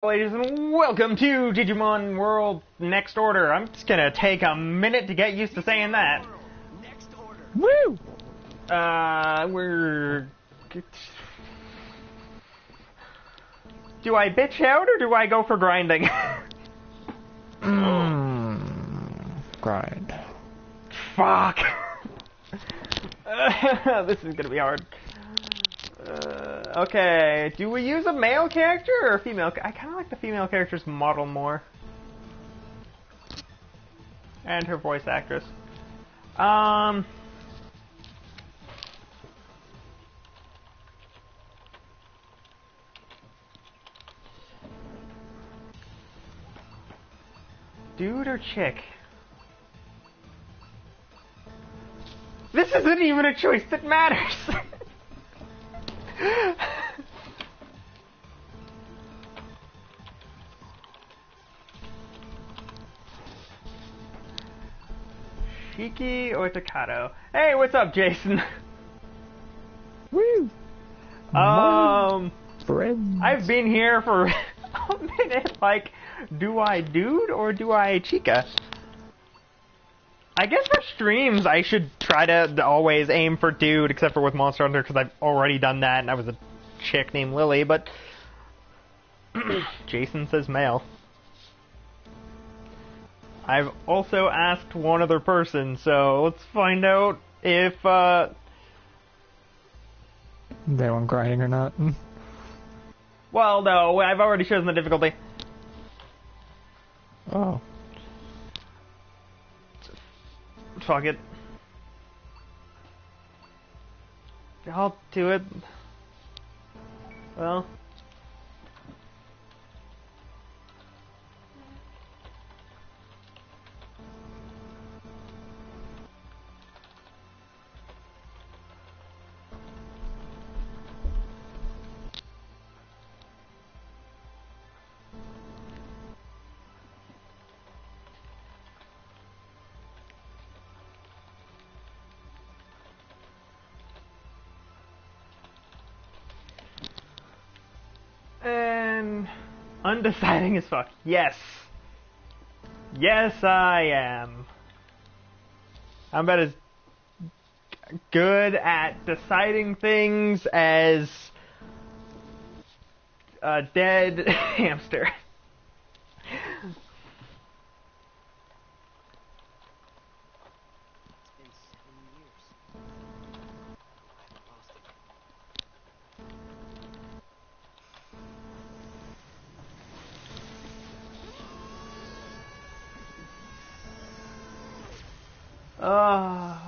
Ladies and welcome to Digimon World Next Order. I'm just gonna take a minute to get used to saying that. Next order. Woo! Do I bitch out or do I go for grinding? Grind. Fuck! This is gonna be hard. Okay, do we use a male character or a female? I kind of like the female character's model more. And her voice actress. Dude or chick? This isn't even a choice that matters! Shiki or Takato? Hey, what's up, Jason? Woo! Friends. I've been here for a minute. Like, do I dude or do I chica? I guess for streams, I should try to always aim for dude, except for with Monster Hunter, because I've already done that, and I was a chick named Lily, but Jason says male. I've also asked one other person, so let's find out if, They want grinding or not? well, no, I've already chosen the difficulty. Oh. Fuck it. I'll do it. Well. And undeciding as fuck. Yes. Yes, I am. I'm about as good at deciding things as a dead hamster. It's been 7 years. I lost it.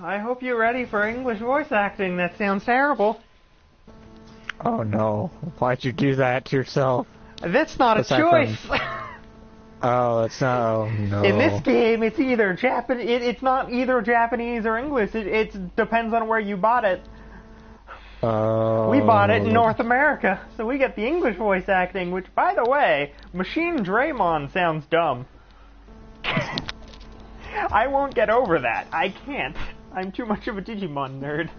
I hope you're ready for English voice acting. That sounds terrible. Oh no. Why'd you do that to yourself? That's not a Aside choice. Oh, it's not. Oh no. In this game, it's either Japanese. It's not either Japanese or English. It depends on where you bought it. Oh. We bought it in North America, so we get the English voice acting. Which, by the way, Machine Draymon sounds dumb. I won't get over that. I can't. I'm too much of a Digimon nerd.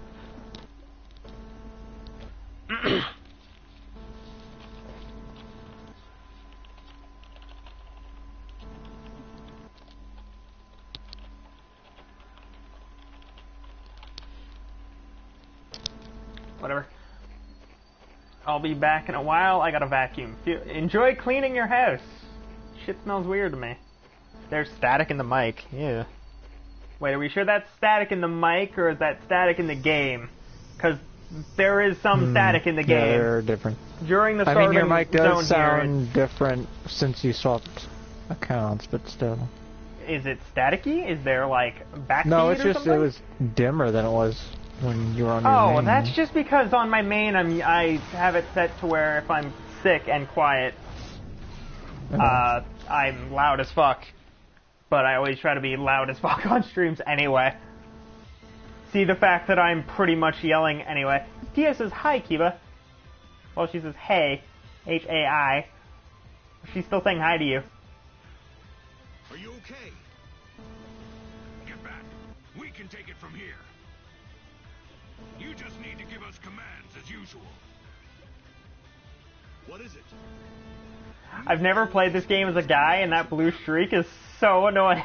Whatever. I'll be back in a while. I gotta vacuum. Enjoy cleaning your house. Shit smells weird to me. There's static in the mic. Yeah. Wait, are we sure that's static in the mic, or is that static in the game? Because there is some static in the game. Yeah, they're different. During the I starting mean, your mic does zone here, sound different since you swapped accounts, but still. is it staticky? Is there, like, backbeat No, it's or just something? it was dimmer than it was when you were on your Oh, main. that's just because on my main I have it set to where if I'm sick and quiet, I'm loud as fuck. But I always try to be loud as fuck on streams anyway. See the fact that I'm pretty much yelling anyway. Tia says, hi, Kiba. Well, she says, hey. H-A-I. She's still saying hi to you. Are you okay? Get back. We can take it from here. You just need to give us commands as usual. What is it? I've never played this game as a guy, and that blue streak is so annoying.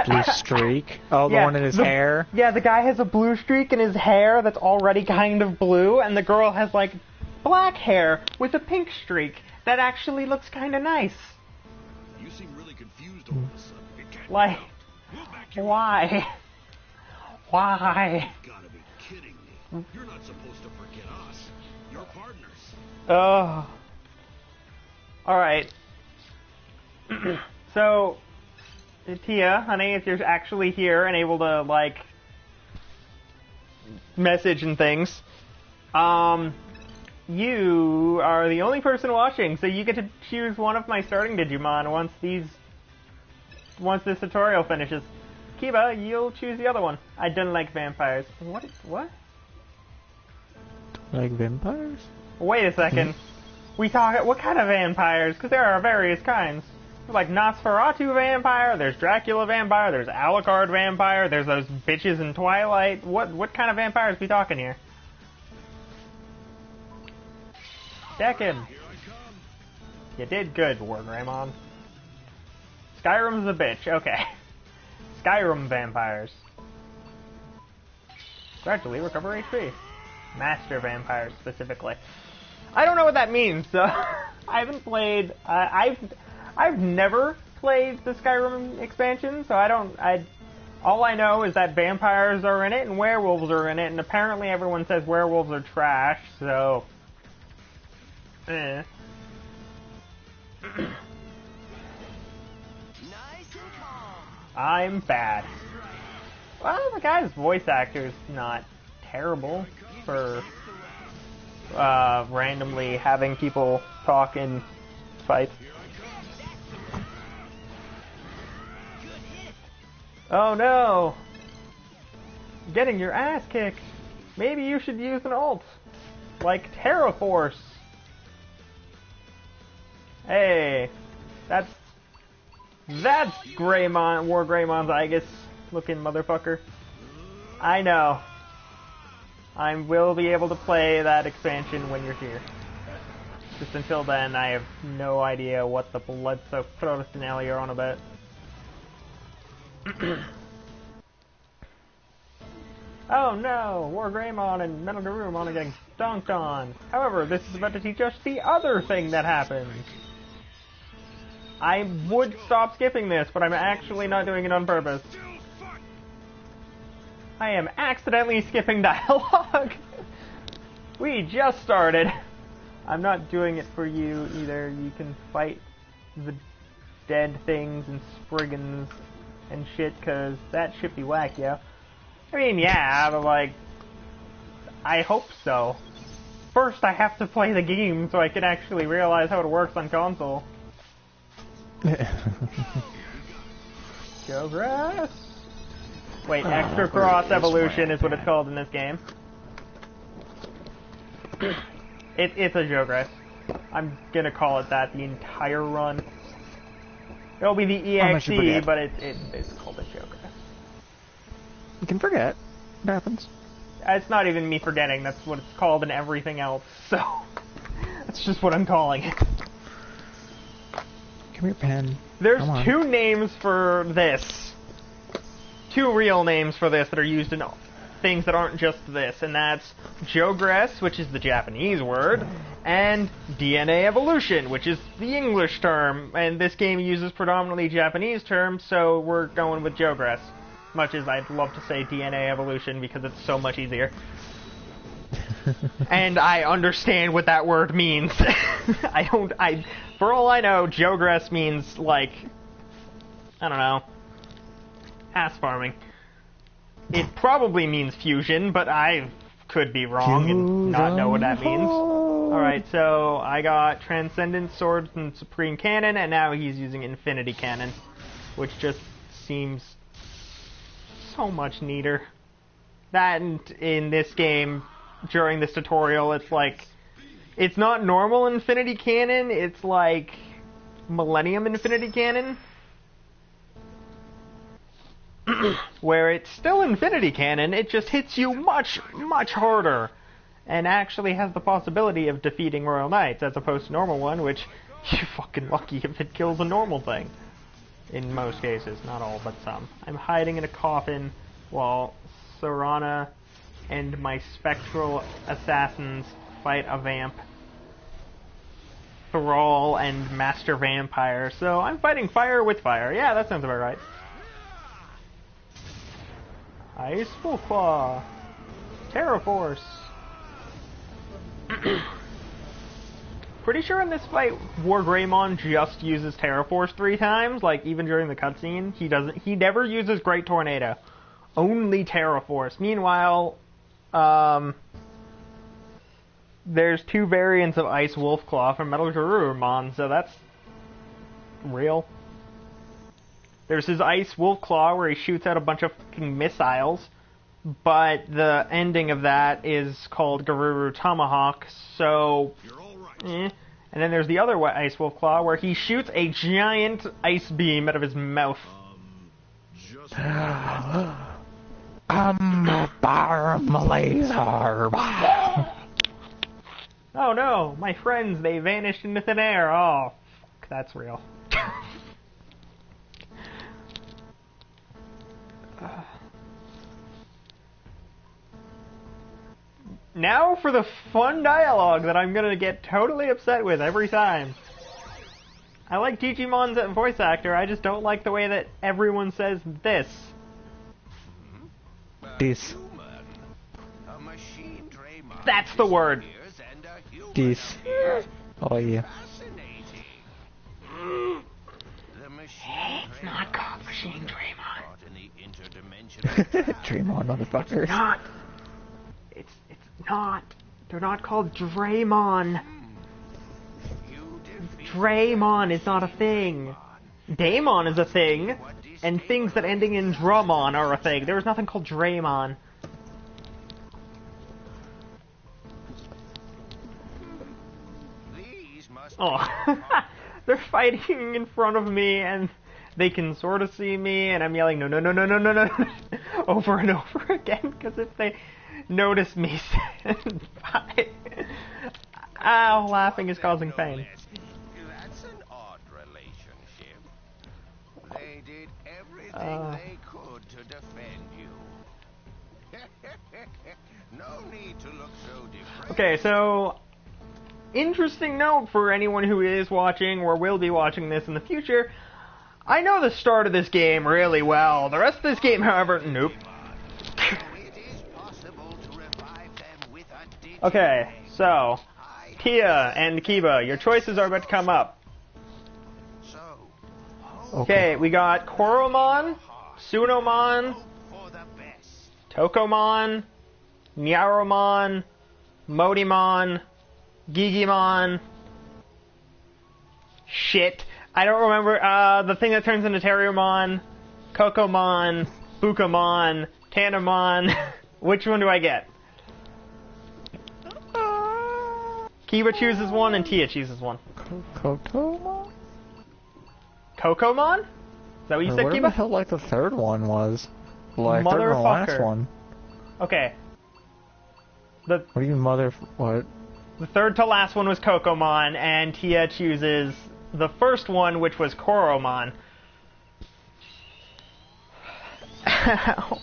Blue streak? Oh, the Yeah, one in his hair? Yeah, the guy has a blue streak in his hair that's already kind of blue, and the girl has, like, black hair with a pink streak that actually looks kind of nice. You seem really confused all of a sudden. It can't Like, be helped. We'll back you up. why? Why? You gotta be kidding me. You're not supposed to forget us. You're partners. Ugh. Alright. So, Tia, honey, if you're actually here and able to, like, message and things, you are the only person watching, so you get to choose one of my starting Digimon once this tutorial finishes. Kiba, you'll choose the other one. I don't like vampires. What? Like vampires? Wait a second. What kind of vampires? Because there are various kinds. There's like Nosferatu vampire, there's Dracula vampire, there's Alucard vampire, there's those bitches in Twilight. What kind of vampires we talking here? Decken. Here I come. You did good, Wargreymon. Skyrim's a bitch. Okay. Skyrim vampires. Gradually recover HP. Master vampires, specifically. I don't know what that means, so I haven't played... I've never played the Skyrim expansion, so all I know is that vampires are in it and werewolves are in it, and apparently everyone says werewolves are trash, so... Nice and calm. I'm bad. Well, the guy's voice actor's not terrible for randomly having people talk in fights. Oh no! Getting your ass kicked. Maybe you should use an ult. Like Terraforce. Hey, that's Greymon, Wargreymon's Aegis looking motherfucker. I know. I will be able to play that expansion when you're here. Just until then, I have no idea what the blood-soaked Protestant you're on about. Oh no! Wargreymon and Metal Garurumon are getting stonked on. However, this is about to teach us the other thing that happens. I would stop skipping this, but I'm actually not doing it on purpose. I am accidentally skipping dialogue. We just started. I'm not doing it for you either. You can fight the dead things and spriggans and shit, cause that should be whack, yeah. I mean, yeah, but like, I hope so. First, I have to play the game so I can actually realize how it works on console. Jogress? Wait, Extra Cross Evolution is what it's called in this game. It's a Jogress. I'm gonna call it that the entire run. It'll be the EXE, but it's called a Jogress. You can forget. It happens. It's not even me forgetting, that's what it's called in everything else, so... That's just what I'm calling it. Come here, pen. There's two names for this. Two real names for this that are used in things that aren't just this, and that's Jogress, which is the Japanese word, and DNA evolution, which is the English term, and this game uses predominantly Japanese terms, so we're going with Jogress. Much as I'd love to say DNA evolution because it's so much easier. And I understand what that word means. For all I know, Jogress means, like, I don't know, ass farming. It probably means fusion, but I could be wrong and not know what that means. Alright, so I got Transcendent Swords and Supreme Cannon, and now he's using Infinity Cannon, which just seems so much neater. That and in this game, during this tutorial, it's like, it's not normal Infinity Cannon, it's like Millennium Infinity Cannon. Where it's still Infinity Cannon, it just hits you much, much harder. and actually has the possibility of defeating Royal Knights, as opposed to normal one, which you're fucking lucky if it kills a normal thing. In most cases, not all, but some. I'm hiding in a coffin while Sorana and my spectral assassins fight a vamp, Thrall, and Master Vampire. So I'm fighting fire with fire. Yeah, that sounds about right. Ice Full Claw. Terra Force. Pretty sure in this fight, War Greymon just uses Terra Force 3 times, like even during the cutscene. He never uses Great Tornado. Only Terra Force. Meanwhile, there's 2 variants of Ice Wolf Claw from Metal Garurumon, so that's real. There's his Ice Wolf Claw where he shoots out a bunch of fucking missiles, but the ending of that is called Garuru Tomahawk, so... And then there's the other Ice Wolf Claw where he shoots a giant ice beam out of his mouth. Barm laser. Oh no, my friends, they vanished into thin air. Oh, fuck, that's real. Now for the fun dialogue that I'm gonna get totally upset with every time. I like Digimon's voice actor, I just don't like the way that everyone says this. This. That's the word. This. Oh yeah. It's not called Machine Draymon. Draymon, motherfucker. It's not. It's not. They're not called Draymon. Draymon is not a thing. Daemon is a thing, and things that ending in Drummon are a thing. There is nothing called Draymon. Oh, they're fighting in front of me, and they can sort of see me, and I'm yelling, no, no, no, no, no, no, no, over and over again, because if they notice me, bye. Ow, laughing is causing pain. That's an odd relationship. They did everything they could to defend you. No need to look so depressed. Okay, so... interesting note for anyone who is watching or will be watching this in the future. I know the start of this game really well. The rest of this game, however, nope. Okay, so Tia and Kiba, your choices are about to come up. Okay, we got Koromon, Sunomon, Tokomon, Nyaromon, Modimon, Gigimon. Shit. I don't remember, the thing that turns into Terriermon, Kokomon, Bukamon, Tanamon. Which one do I get? Kiba chooses one and Tia chooses one. Kokomon? Kokomon? Is that what you said, Whatever the Kiba? hell, like, the third one was. Like, third and the last Motherfucker. one. Okay. What do you mean, what? The third to last one was Kokomon, and Tia chooses the first one, which was Koromon. Ow.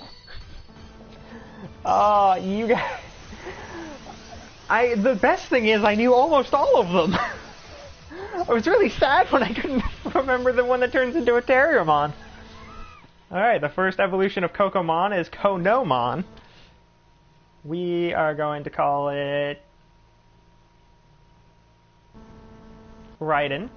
Oh, you guys... the best thing is I knew almost all of them. I was really sad when I couldn't remember the one that turns into a Terriermon. Alright, the first evolution of Kokomon is Konomon. We are going to call it... Raiden.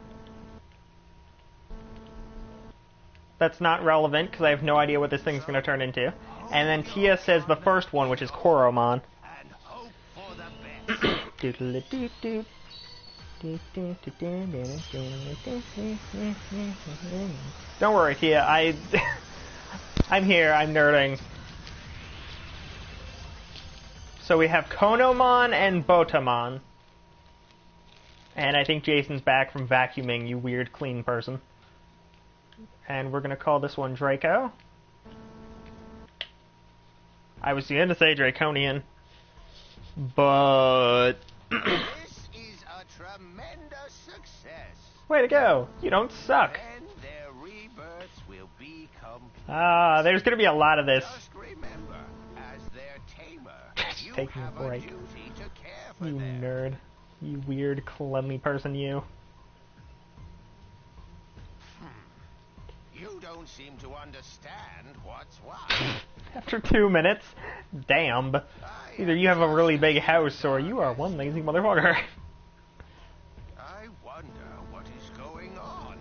That's not relevant, because I have no idea what this thing's going to turn into. And then Tia says the first one, which is Koromon. Don't worry, Tia, I'm here, I'm nerding. So we have Konomon and Botamon. And I think Jason's back from vacuuming, you weird clean person. And we're gonna call this one Draco. I was going to say Draconian. But This is a tremendous success. way to go! You don't suck. Then their rebirths will be complete. Ah, there's gonna be a lot of this. Just remember, as their tamer, you taking a have break. duty to care for You them. nerd. You weird, cleanly person, you. You don't seem to understand what's what. After 2 minutes? Damn. Either you have a really big house or you are one lazy motherfucker. I wonder what is going on.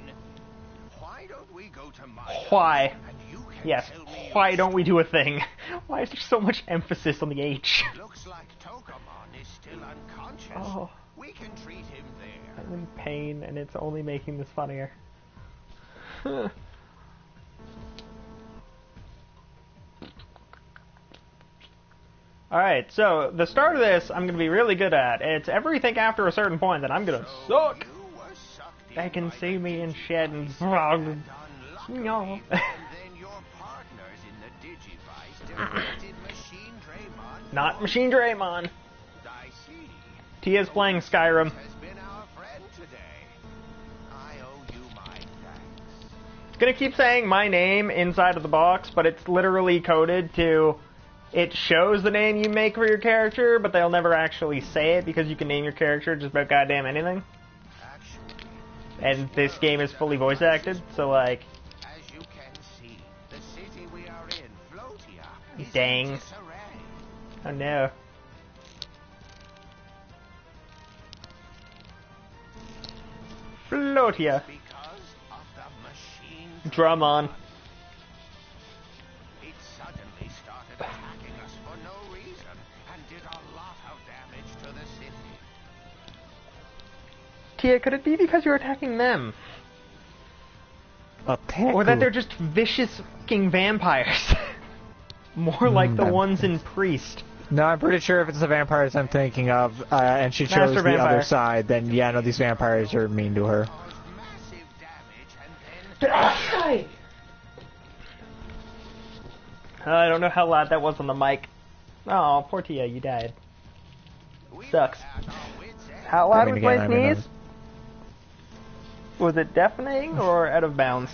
Why don't we go to my Why? and you can Yes, tell me why your don't we do a thing? Why is there so much emphasis on the H? Looks like Tokamon is still unconscious. Oh, We can treat him there. I'm in pain and it's only making this funnier. Alright, so the start of this I'm going to be really good at. It's everything after a certain point that I'm going to suck. You were sucked They in can by see the me in Digimon shed and... unluckily, No. and then your partners in the Digivice defeated Machine Draymon. Not Machine Draymon. I see. Tia's playing Skyrim. Has been our friend today. I owe you my thanks. It's going to keep saying my name inside of the box, but it's literally coded to... It shows the name you make for your character, but they'll never actually say it because you can name your character just about goddamn anything. Actually, And this game is fully voice acted, so like, as you can see, the city we are in, Floatia, is Dang. in disarray. oh no. Floatia. Because of the machine. Drum on. It suddenly started attacking us for no reason and did a lot of damage to the city. Tia, could it be because you're attacking them? Attack. Or that they're just vicious fucking vampires? More like the ones in Priest. No, I'm pretty sure if it's the vampires I'm thinking of, and she chose Master the vampire. other side, then yeah, no, these vampires are mean to her. Caused massive damage and then I don't know how loud that was on the mic. Oh, poor Tia, you died. we Sucks. were at our wits' end. How loud was my I mean, sneeze? Was it deafening or out of bounds?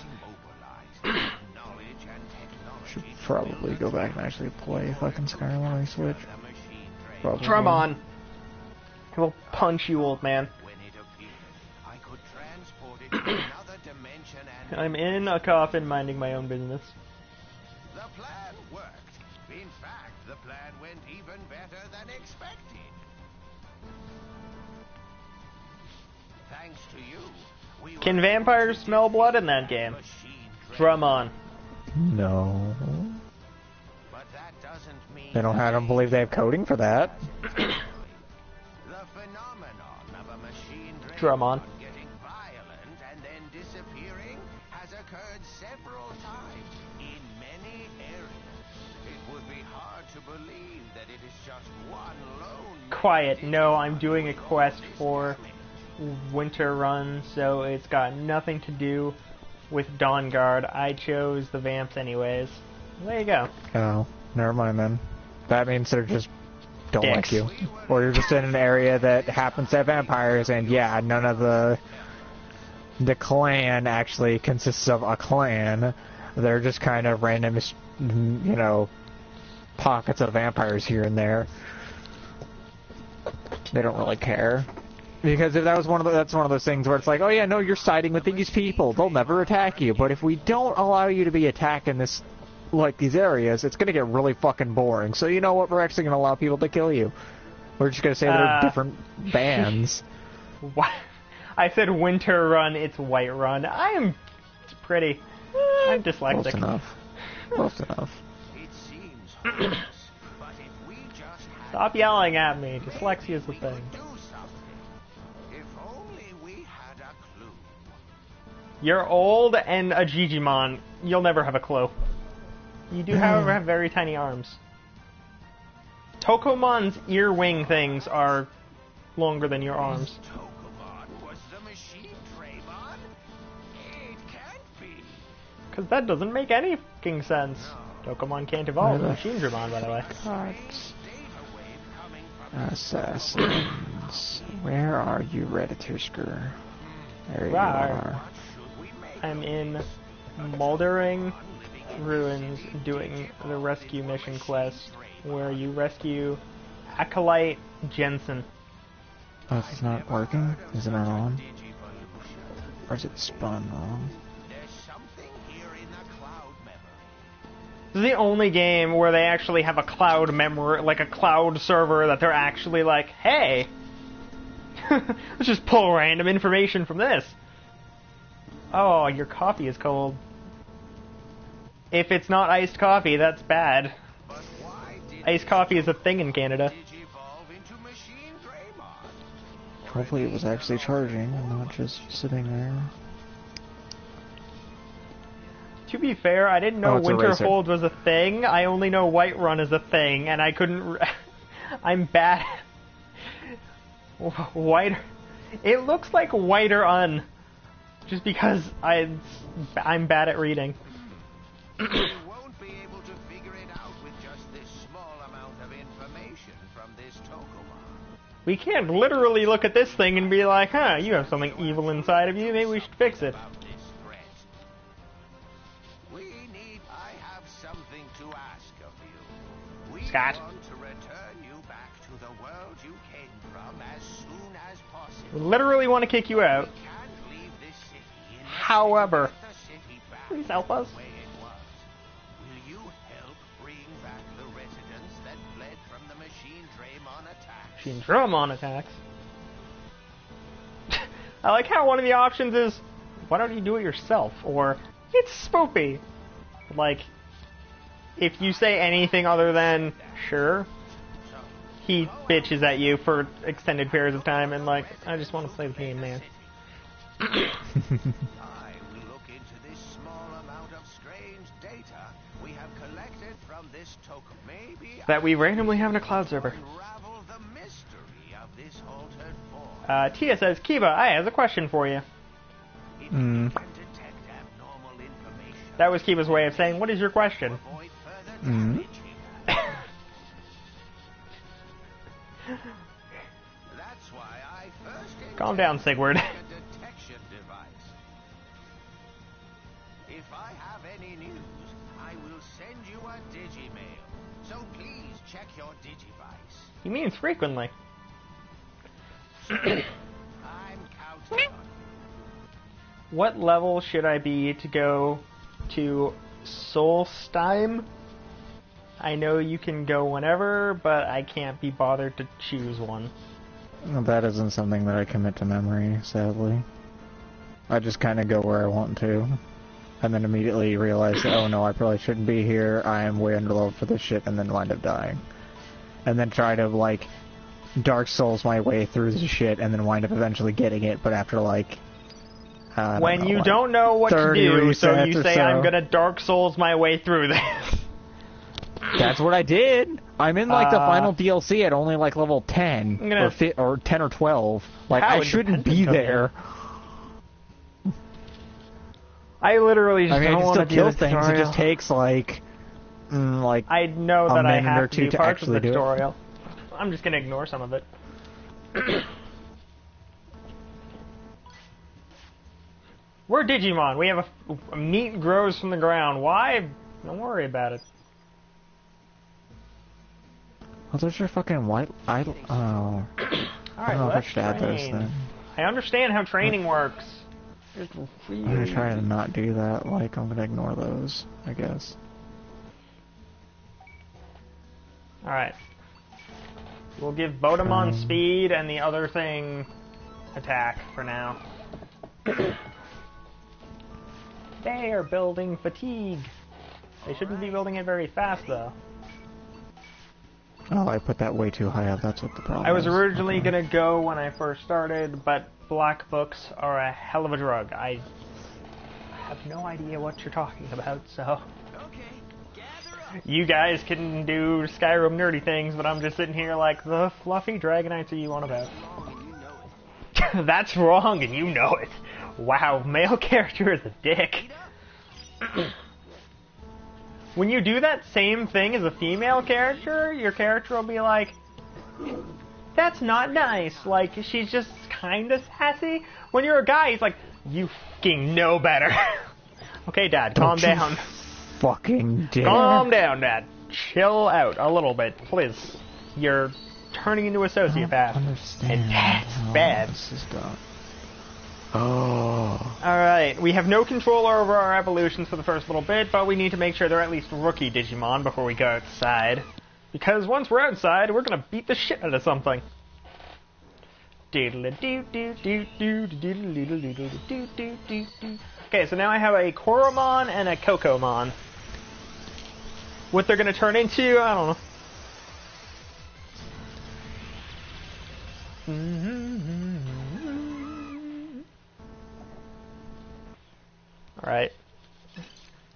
Mobilized knowledge and technology Should to probably build go a back and actually play fucking Skyrim when I switch. the machine drain. Probably. Drum on. He'll punch you, old man. When it appeared, I could transport it to another dimension and I'm in a coffin minding my own business. the plan worked. In fact, the plan went even better than expected. Thanks to you, we Can were vampires able to smell blood in defeat that game? machine drain. Drum on. No. But that doesn't mean They don't. I don't believe they have coding for that. The phenomenon of a machine drain Drum on. getting violent and then disappearing has occurred several times in many areas. It would be hard to believe that it is just one lone. Quiet. No, I'm doing a quest for Winter Run, so it's got nothing to do with Dawn Guard. I chose the Vamps anyways. There you go. Oh, never mind then. That means they're just don't Dicks. like you. Or you're just in an area that happens to have vampires, and yeah, none of the clan actually consists of a clan. They're just kind of random, you know, pockets of vampires here and there. They don't really care. Because if that was that's one of those things where it's like, oh yeah, no, you're siding with these people. They'll never attack you. But if we don't allow you to be attacked in this, like these areas, it's gonna get really fucking boring. So you know what? We're actually gonna allow people to kill you. We're just gonna say they're different bands. What? I said Winter Run, it's White Run. It's pretty. I'm Close dyslexic. enough. Close enough. It seems hopeless, but if we just had Stop yelling at me. Dyslexia is the we thing. could do something. If only we had a clue. You're old and a Digimon. You'll never have a clue. You do, however, have very tiny arms. Tokomon's ear wing things are longer than your arms. Tokamon was the machine Draymon? It can't be. Because that doesn't make any fucking sense. Tokomon can't evolve Where the Machine Dramon, by the way. God. Data wave coming from Assassins. Where are you, Redditorsker? There you are. I'm in Moldering Ruins doing the rescue mission quest where you rescue Acolyte Jensen. Oh, it's not working? Is it not on? Or is it spun wrong? This is the only game where they actually have a cloud memory, like a cloud server that they're actually like, hey, let's just pull random information from this. Oh, your coffee is cold. If it's not iced coffee, that's bad. Iced coffee is a thing in Canada. Hopefully it was actually charging and not just sitting there. To be fair, I didn't know Winterhold was a thing. I only know Whiterun is a thing, and I couldn't... I'm bad. Whiter... It looks like Whiterun. Just because I'm bad at reading. You won't be able to figure it out with just this small amount of information from this Tokomon. We can't literally look at this thing and be like, huh, you have something evil inside of you, maybe we should fix it. I have something to ask of you. We Scott. want to return you back to the world you came from as soon as We possible. literally want to kick you out. We can't leave this city in However, the city back please help us. the way it was. Will you help bring back the residents that fled from the machine Draymon attack? Machine Dramon attacks. I like how one of the options is, why don't you do it yourself? Or, it's spoopy. Like, if you say anything other than, sure, he bitches at you for extended periods of time and like, I just want to play the game, man. I will look into this small amount of strange data we have collected from this token. Maybe That we randomly have in a cloud server. unravel the mystery of this altered form. Tia says, Kiva, I have a question for you. If we can detect abnormal information, That was Kiva's way of saying, what is your question? avoid further damaging. That's why I first Calm down, Sigward. a detection device. If I have any news, I will send you a Digimail. So please check your Digivice. He means frequently. I'm counting on you. What level should I be to go to Solstheim? I know you can go whenever, but I can't be bothered to choose one. That isn't something that I commit to memory, sadly. I just kind of go where I want to. And then immediately realize that, oh no, I probably shouldn't be here, I am way underleveled for this shit, and then wind up dying. And then try to, like, Dark Souls my way through the shit, and then wind up eventually getting it, but after, like... When you don't know what to do, so you say, so. I'm gonna Dark Souls my way through this. That's what I did. I'm in like the final DLC at only like level 10 or 10 or 12. Like I shouldn't be there. I literally just I mean, don't I want can to still do kill the things. It tutorial. just takes like I know a that I minute or have to two do to parts of the actually do it. tutorial. I'm just gonna ignore some of it. We're Digimon. We have a meat grows from the ground. Why? Don't worry about it. Oh, those are fucking white. Oh. I Alright, don't know if I let's should add those train. then. I understand how training works. I'm gonna try to not do that. Like I'm gonna ignore those, I guess. Alright. We'll give Bodemon speed and the other thing attack for now. They are building fatigue. They shouldn't be building it very fast though. Oh, I put that way too high up. That's what the problem is. I was originally Okay. gonna go when I first started, but black books are a hell of a drug. I have no idea what you're talking about, so... Okay, gather up. You guys can do Skyrim nerdy things, but I'm just sitting here like, the fluffy Dragonites are you on about? Wrong, and you know it. That's wrong, and you know it. Wow, male character is a dick. When you do that same thing as a female character, your character will be like, That's not nice. Like, she's just kind of sassy. When you're a guy, he's like, you fucking know better. Okay, Dad, calm Don't you down. Fucking dare. Calm down, Dad. Chill out a little bit, please. You're turning into a sociopath. And that's bad. This is done. Oh. Alright, we have no control over our evolutions for the first little bit, but we need to make sure they're at least rookie Digimon before we go outside. Because once we're outside, we're gonna beat the shit out of something. Okay, so now I have a Koromon and a Kokomon. What they're gonna turn into, I don't know. Alright.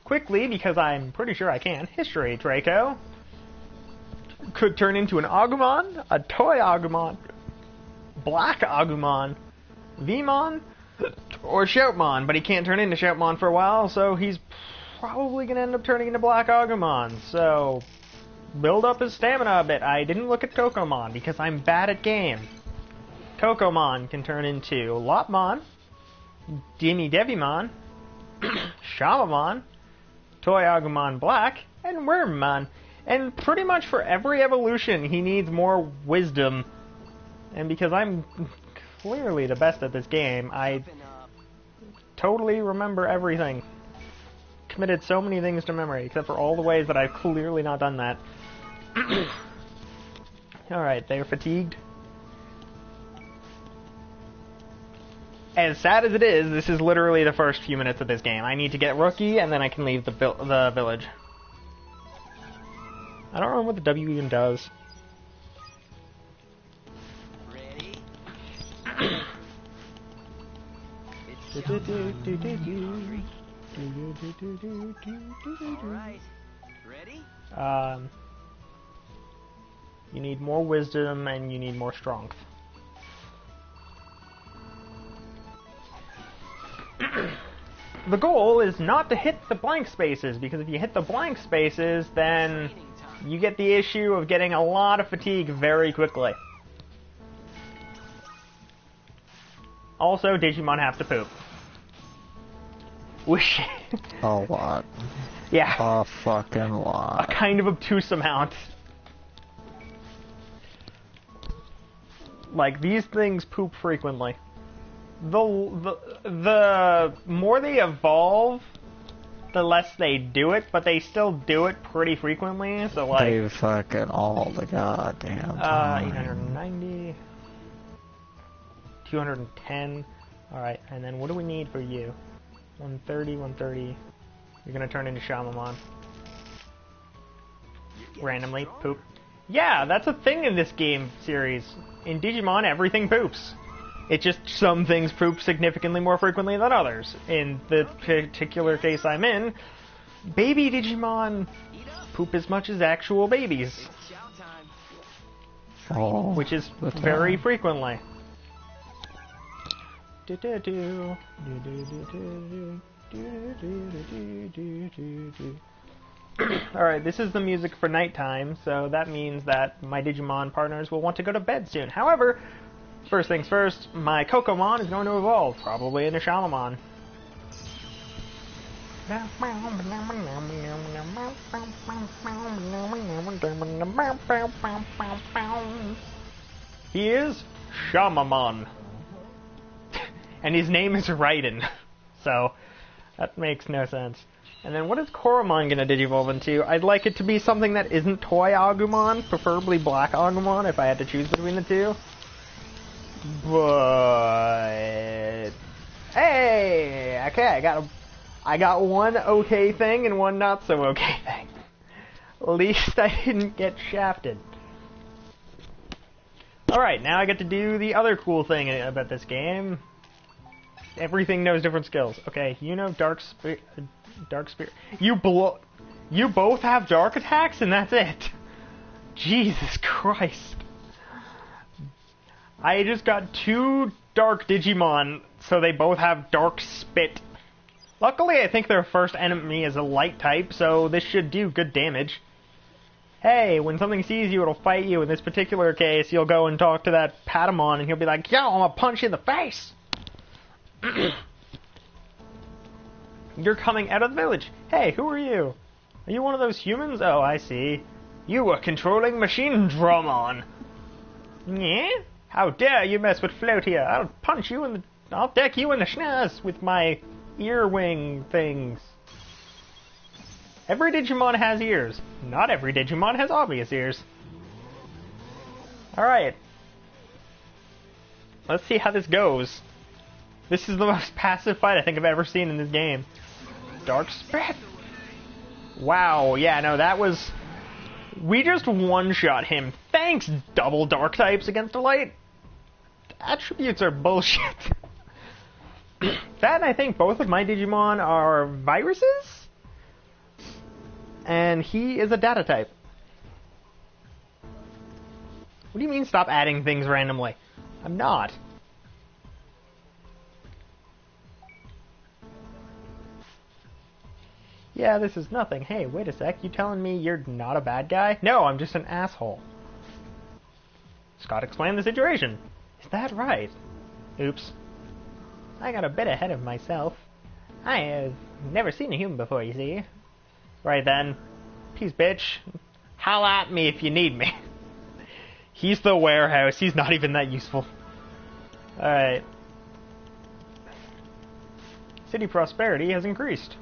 Quickly, because I'm pretty sure I can. History, Draco. Could turn into an Agumon, a Toy Agumon, Black Agumon, Vmon, or Shoutmon, but he can't turn into Shoutmon for a while, so he's probably going to end up turning into Black Agumon. So, build up his stamina a bit. I didn't look at Kokomon because I'm bad at game. Kokomon can turn into Lopmon, Demi Devimon, Shamamon, Toy Agumon Black, and Wormmon. And pretty much for every evolution, he needs more wisdom. And because I'm clearly the best at this game, I totally remember everything. Committed so many things to memory, except for all the ways that I've clearly not done that. Alright, they're fatigued. As sad as it is, this is literally the first few minutes of this game. I need to get rookie, and then I can leave the village. I don't remember what the W even does. Ready? Alright. Ready? You need more wisdom, and you need more strength. The goal is not to hit the blank spaces, because if you hit the blank spaces, then you get the issue of getting a lot of fatigue very quickly. Also, Digimon have to poop. Which... A lot. Yeah. A fucking lot. A kind of obtuse amount. Like, these things poop frequently. The more they evolve, the less they do it, but they still do it pretty frequently, so like... They fucking all the goddamn time. 890... 210... Alright, and then what do we need for you? 130, 130... You're gonna turn into Shamamon. Randomly, poop. Yeah, that's a thing in this game series. In Digimon, everything poops. It's just some things poop significantly more frequently than others. In the particular case I'm in, baby Digimon poop as much as actual babies. Oh, which is very frequently. Alright, this is the music for nighttime, so that means that my Digimon partners will want to go to bed soon. However, first things first, my Kokomon is going to evolve, probably into Shamamon. He is Shamamon. And his name is Raiden. So, that makes no sense. And then what is Koromon gonna digivolve into? I'd like it to be something that isn't Toy Agumon, preferably Black Agumon if I had to choose between the two. But hey, okay, I got one okay thing and one not so okay thing. At least I didn't get shafted. Alright, now I get to do the other cool thing about this game. Everything knows different skills. Okay, you know Dark Spirit. You both have dark attacks and that's it. Jesus Christ. I just got 2 dark Digimon, so they both have dark spit. Luckily, I think their first enemy is a light type, so this should do good damage. hey, when something sees you, it'll fight you. In this particular case, you'll go and talk to that Patamon, and he'll be like, yo, I'm gonna punch you in the face! You're coming out of the village. Hey, who are you? Are you one of those humans? Oh, I see. You were controlling Machine Dramon. Yeah? How dare you mess with Floatia? I'll punch you in the... I'll deck you in the schnoz with my earwing things. Every Digimon has ears. Not every Digimon has obvious ears. Alright. Let's see how this goes. This is the most passive fight I think I've ever seen in this game. Dark Spit. Wow, yeah, no, that was... We just one-shot him. Thanks, double dark types against a light. Attributes are bullshit. That, I think both of my Digimon are viruses? And he is a data type. What do you mean stop adding things randomly? I'm not. Yeah, this is nothing. Hey, wait a sec. You telling me you're not a bad guy? No, I'm just an asshole. Scott explained the situation. Is that right? Oops. I got a bit ahead of myself. I have never seen a human before, you see. Right then. Peace, bitch. Holla at me if you need me. He's the warehouse. He's not even that useful. Alright. City prosperity has increased.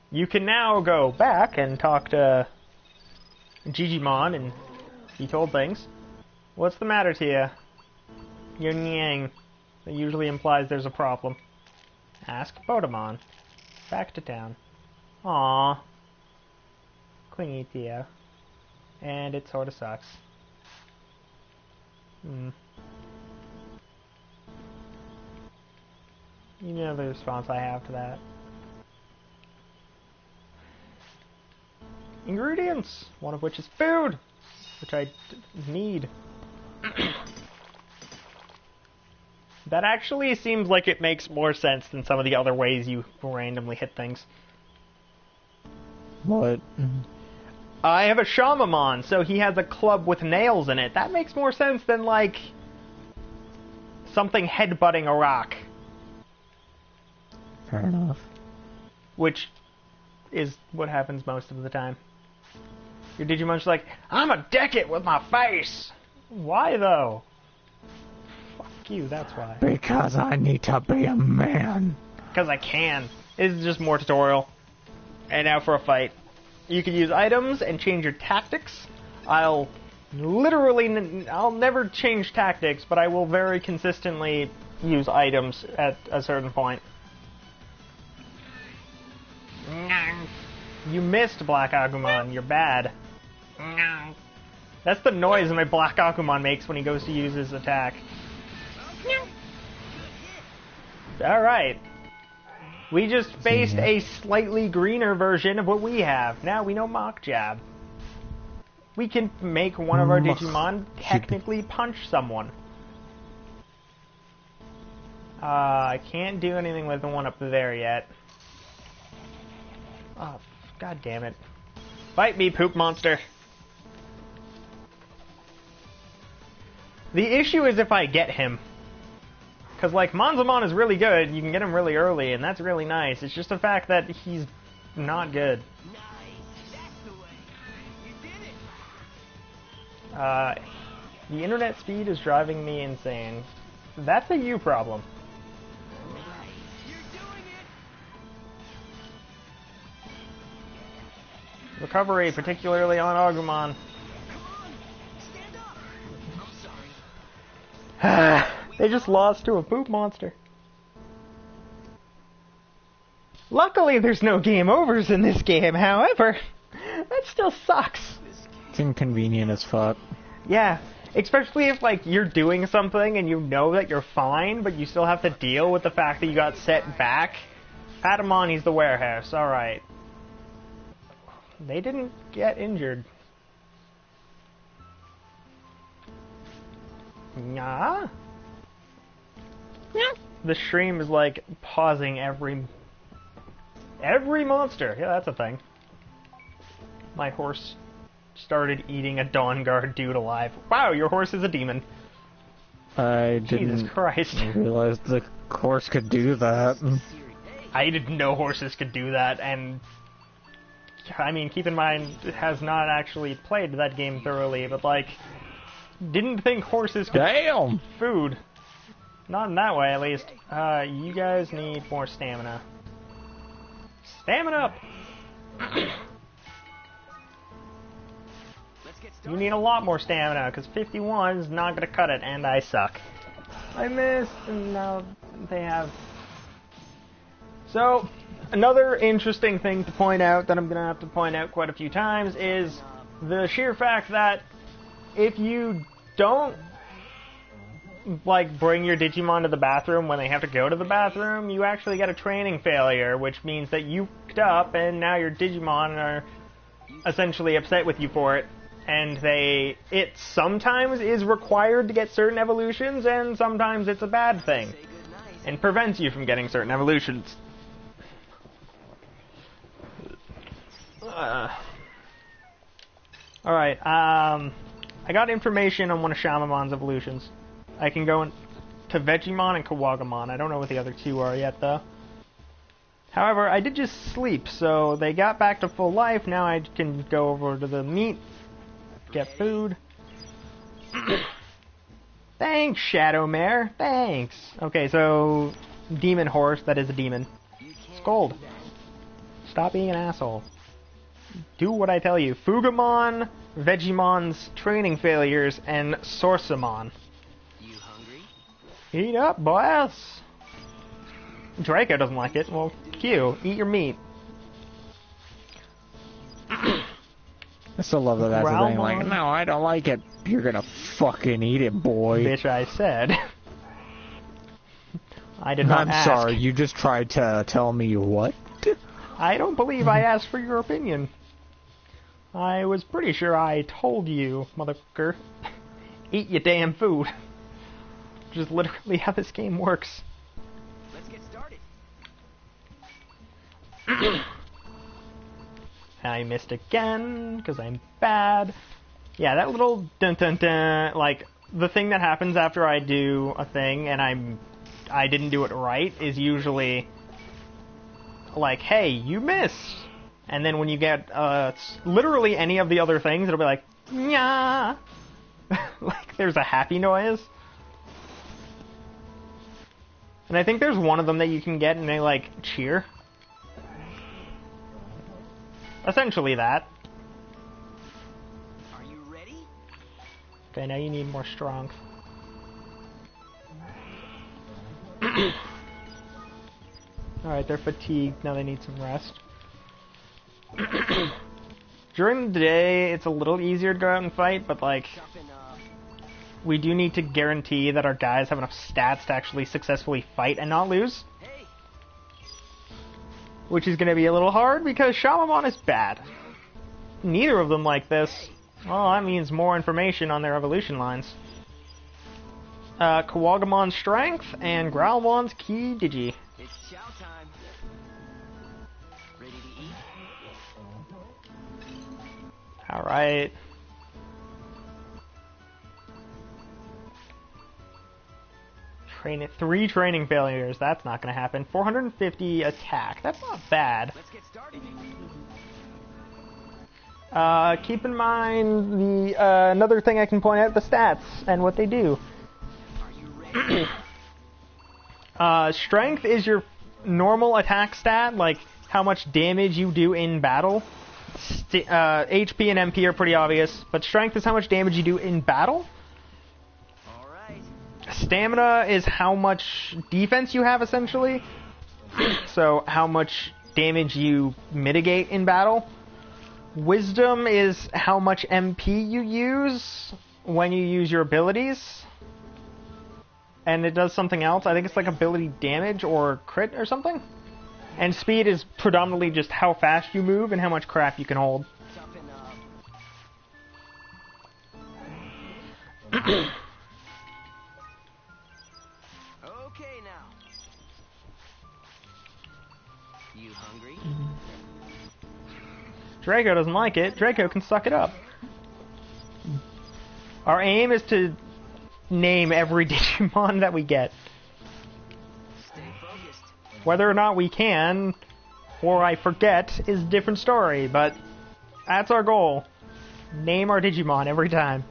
You can now go back and talk to Digimon and be told things. What's the matter to you? You're nyang. That usually implies there's a problem. Ask Bodamon. Back to town. Aww. Clingy to you. And it sorta sucks. You know the response I have to that. Ingredients! One of which is food! Which I need. That actually seems like it makes more sense than some of the other ways you randomly hit things. What? I have a Shamamon, so he has a club with nails in it. That makes more sense than, like, something headbutting a rock. Fair enough. Which is what happens most of the time. Your Digimon's like, I'ma deck it with my face! Why, though? Fuck you, that's why. Because I need to be a man. Because I can. This is just more tutorial. And now for a fight. You can use items and change your tactics. I'll never change tactics, but I will very consistently use items at a certain point. You missed, Black Agumon. You're bad. That's the noise my Black Agumon makes when he goes to use his attack. Alright. We just faced a slightly greener version of what we have. Now we know Mach Jab. We can make one of our Digimon technically punch someone. I can't do anything with the one up there yet. Oh, god damn it. Fight me, poop monster. The issue is if I get him. Because, like, Monzamon is really good, you can get him really early, and that's really nice. It's just the fact that he's not good. The internet speed is driving me insane. That's a you problem. Recovery, particularly on Agumon. They just lost to a poop monster. Luckily, there's no game overs in this game, however, that still sucks. It's inconvenient as fuck. Yeah, especially if, like, you're doing something and you know that you're fine, but you still have to deal with the fact that you got set back. Patamon, he's the warehouse, alright. They didn't get injured. Nah. The stream is like pausing every monster. Yeah, that's a thing. My horse started eating a Dawn Guard dude alive. Wow, your horse is a demon. I Jesus didn't Christ. realize the horse could do that. I didn't know horses could do that, and I mean, keep in mind, it has not actually played that game thoroughly, but like, didn't think horses could Damn! food. Not in that way, at least. You guys need more stamina. Stamina up! You need a lot more stamina, because 51 is not going to cut it, and I suck. I missed, and now they have... So, another interesting thing to point out, that I'm going to have to point out quite a few times, is the sheer fact that if you don't, like, bring your Digimon to the bathroom when they have to go to the bathroom, you actually get a training failure, which means that you f***ed up, and now your Digimon are essentially upset with you for it. And it sometimes is required to get certain evolutions, and sometimes it's a bad thing, and prevents you from getting certain evolutions. Alright, I got information on one of Shamamon's evolutions. I can go to Vegemon and Kawagamon. I don't know what the other two are yet, though. However, I did just sleep, so they got back to full life. Now I can go over to the meat, get food. Thanks, Shadow Mare. Thanks. Okay, so demon horse, that is a demon. Scold. Stop being an asshole. Do what I tell you. Fugamon, Vegemon's training failures, and Sorsamon. You hungry? Eat up, boys. Draco doesn't like it. Well, Q, eat your meat. I still love that that's a thing. Like, no, I don't like it. You're gonna fucking eat it, boy. Bitch, I said. I did not ask. I'm sorry, you just tried to tell me what? I don't believe I asked for your opinion. I was pretty sure I told you, motherfucker. Eat your damn food. Which is literally how this game works. Let's get started. I missed again, because I'm bad. Yeah, that little dun-dun-dun, like, the thing that happens after I do a thing and I didn't do it right is usually like, hey, you missed. And then when you get literally any of the other things, it'll be like, yeah. Like, there's a happy noise. And I think there's one of them that you can get and they, like, cheer. Essentially that. Are you ready? Okay, now you need more strength. Alright, they're fatigued. Now they need some rest. During the day, it's a little easier to go out and fight, but, like, we do need to guarantee that our guys have enough stats to actually successfully fight and not lose. Hey. Which is going to be a little hard because Shamamon is bad. Neither of them like this. Well, that means more information on their evolution lines. Kawagamon's strength and Growlmon's key digi. It's chow time. Ready to eat? Alright. Three training failures. That's not going to happen. 450 attack. That's not bad. Let's get started. Keep in mind the another thing I can point out, the stats and what they do. Are you ready? Strength is your normal attack stat, like how much damage you do in battle. HP and MP are pretty obvious, but strength is how much damage you do in battle. All right. Stamina is how much defense you have, essentially. So how much damage you mitigate in battle. Wisdom is how much MP you use when you use your abilities. And it does something else. I think it's like ability damage or crit or something. And speed is predominantly just how fast you move and how much crap you can hold. Toughen up. Okay now. You hungry? Draco doesn't like it. Draco can suck it up. Our aim is to name every Digimon that we get. Stay focused. Whether or not we can, or I forget, is a different story, but that's our goal. Name our Digimon every time.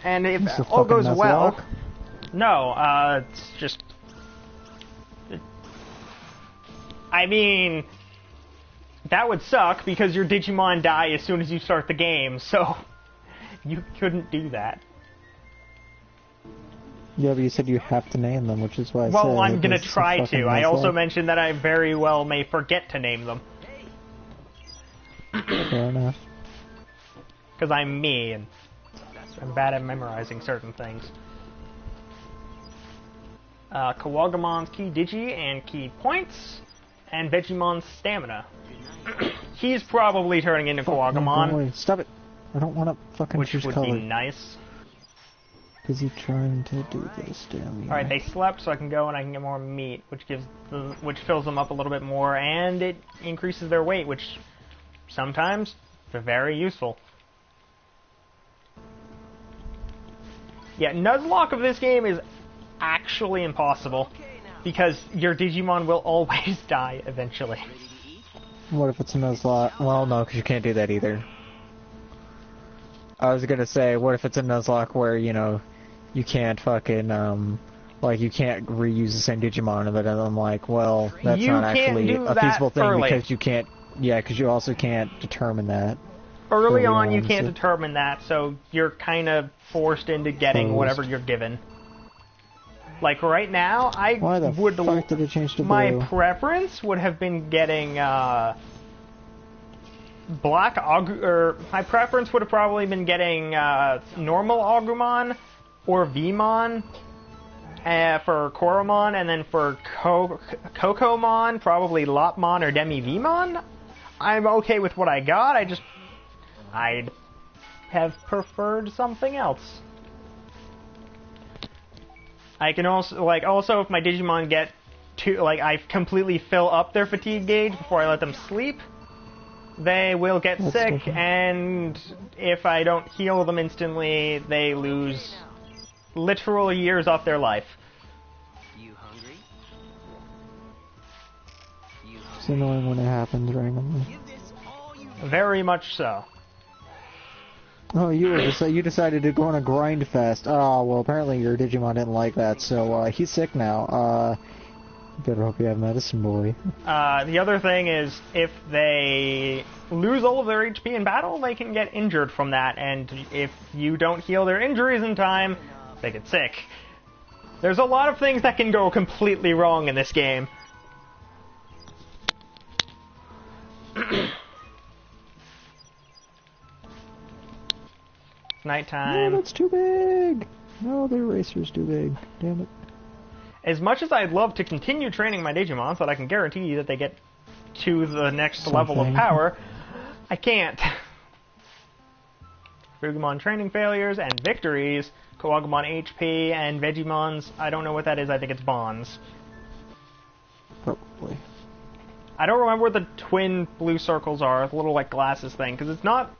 And if It's a all goes fucking well... Nuzlocke. No, it's just... I mean... That would suck, because your Digimon die as soon as you start the game, so... You couldn't do that. Yeah, but you said you have to name them, which is why I Well, said I'm gonna it's a try fucking to. I also Nuzlocke. mentioned that I very well may forget to name them. Fair enough. Because I'm me, and I'm bad at memorizing certain things. Kawagamon's key digi and key points, and Vegimon's stamina. He's probably turning into Fuck, no, go Kawagamon, away. Stop it! I don't want to fucking which choose would color. be nice. Is he trying to do this? Damn you. Alright, they slept, so I can go and I can get more meat, which fills them up a little bit more, and it increases their weight, which sometimes is very useful. Yeah, Nuzlocke of this game is actually impossible, because your Digimon will always die eventually. What if it's a Nuzlocke? Well, no, because you can't do that either. I was gonna say, what if it's a Nuzlocke where, you know, you can't fucking, like, you can't reuse the same Digimon, and then I'm like, well, that's You not can't actually do a that feasible thing early. because you can't, yeah, because you also can't determine that. Early Early on, you on, can't so- determine that, so you're kind of forced into getting Posed. whatever you're given. Like, right now, I Why the would... fuck did it change to My blue? preference would have been getting, Black my preference would have probably been getting, normal Agumon, or Vmon, for Koromon, and then for Kokomon, probably Lopmon or Demi-Vmon. I'm okay with what I got, I'd have preferred something else. I can also, if my Digimon get I completely fill up their fatigue gauge before I let them sleep, they will get That's sick, different. and if I don't heal them instantly, they lose literal years off their life. You hungry? You It's hungry? annoying when it happens randomly. Give this all you Very much so. Oh, you decided to go on a grind fest. Oh, well, apparently your Digimon didn't like that, so he's sick now. Better hope you have medicine, boy. The other thing is, if they lose all of their HP in battle, they can get injured from that, and if you don't heal their injuries in time, they get sick. There's a lot of things that can go completely wrong in this game. Nighttime. No, that's too big! No, the eraser's too big. Damn it. As much as I'd love to continue training my Digimon so that I can guarantee that they get to the next level of Something. power, I can't. Fugimon training failures and victories, Kawagumon HP, and Vegimon's, I don't know what that is, I think it's bonds. Probably. I don't remember what the twin blue circles are, the little like glasses thing, because it's not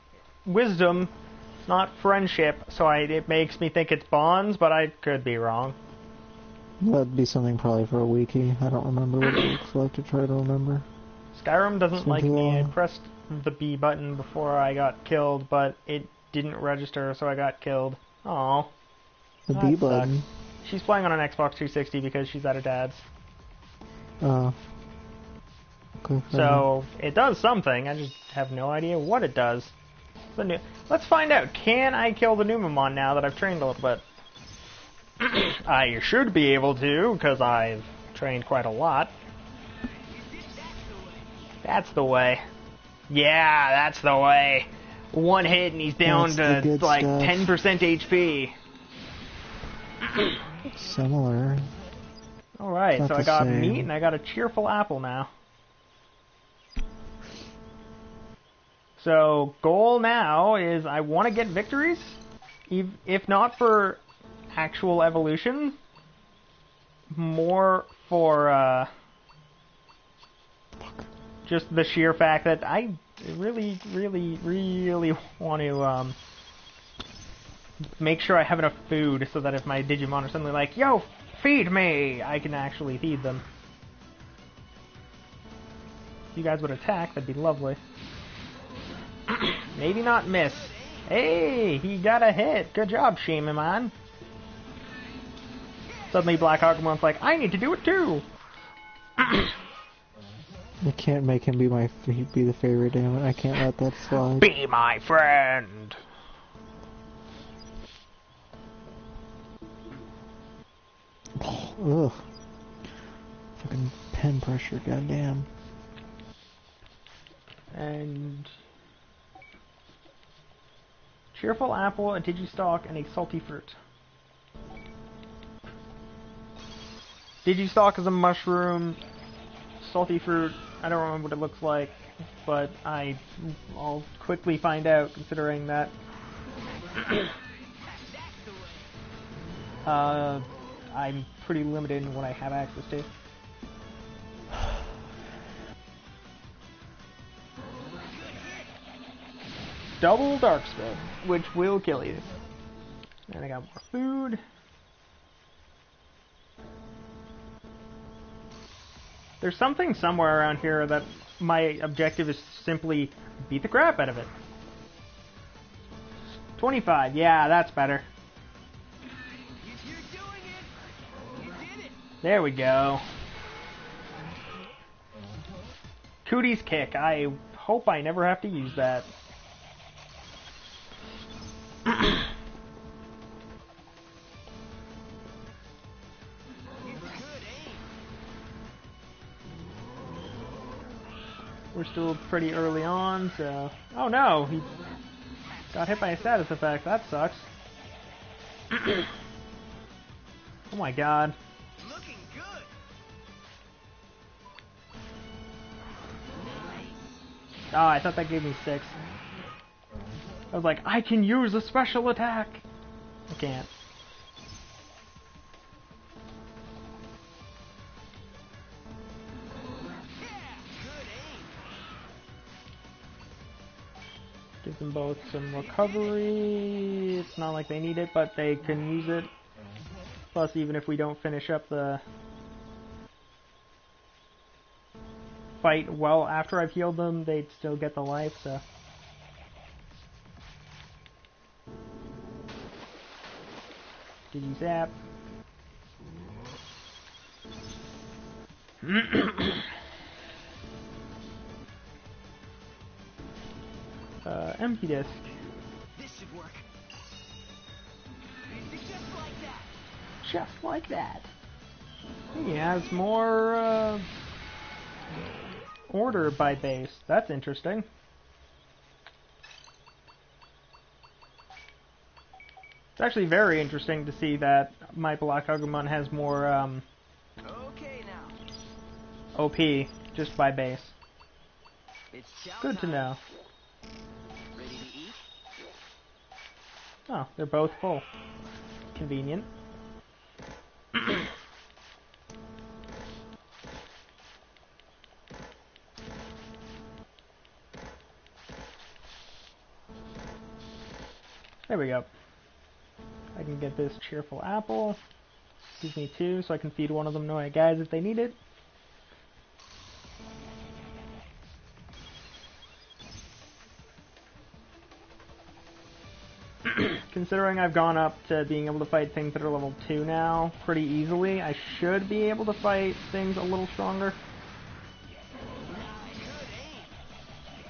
wisdom, it's not friendship, so it makes me think it's bonds, but I could be wrong. That'd be something probably for a wiki. I don't remember what it looks like to try to remember. Skyrim doesn't like Something me. I wrong. pressed the B button before I got killed, but it didn't register, so I got killed. Aww. The That B sucks. button. She's playing on an Xbox 360 because she's at her dad's. Oh. Okay, fair enough. So, it does something, I just have no idea what it does. Let's find out. Can I kill the Numemon now that I've trained a little bit? I should be able to, because I've trained quite a lot. That's the way. Yeah, that's the way. One hit and he's down That's the to good like stuff. 10% HP. Similar. Alright, Not so I the got same. meat and I got a cheerful apple now. So, goal now is I want to get victories. If not for actual evolution, more for just the sheer fact that I really, really, really want to make sure I have enough food so that if my Digimon are suddenly like, yo, feed me, I can actually feed them. If you guys would attack, that'd be lovely. Maybe not miss. Hey, he got a hit. Good job, Shaman. Suddenly Black Agumon's like, I need to do it too. I can't make him be the favorite, damn it. I can't let that slide. Be my friend. Ugh. Fucking pen pressure, goddamn. And cheerful apple, a Digistalk, and a salty fruit. Digistalk is a mushroom. Salty fruit, I don't remember what it looks like, but I'll quickly find out, considering that I'm pretty limited in what I have access to. Double dark spin, which will kill you. And I got more food. There's something somewhere around here that my objective is simply beat the crap out of it. 25, yeah, that's better. You're doing it! You did it! There we go. Cootie's kick. I hope I never have to use that. We're still pretty early on, so... Oh no! He got hit by a status effect. That sucks. Oh my god. Looking good! Oh, I thought that gave me 6. I was like, I can use a special attack! I can't. Give them both some recovery. It's not like they need it, but they can use it. Plus, even if we don't finish up the fight well after I've healed them, they'd still get the life, so... Digi-zap. Empty disc. This should work. Just like that. Just like that. He has more, order by base. That's interesting. It's actually very interesting to see that my Black Agumon has more, Okay now. OP just by base. It's chow Good to time. know. Ready to eat? Oh, they're both full. Convenient. There we go. I can get this cheerful apple. Gives me 2, so I can feed one of them to my guys if they need it. Considering I've gone up to being able to fight things that are level 2 now pretty easily, I should be able to fight things a little stronger.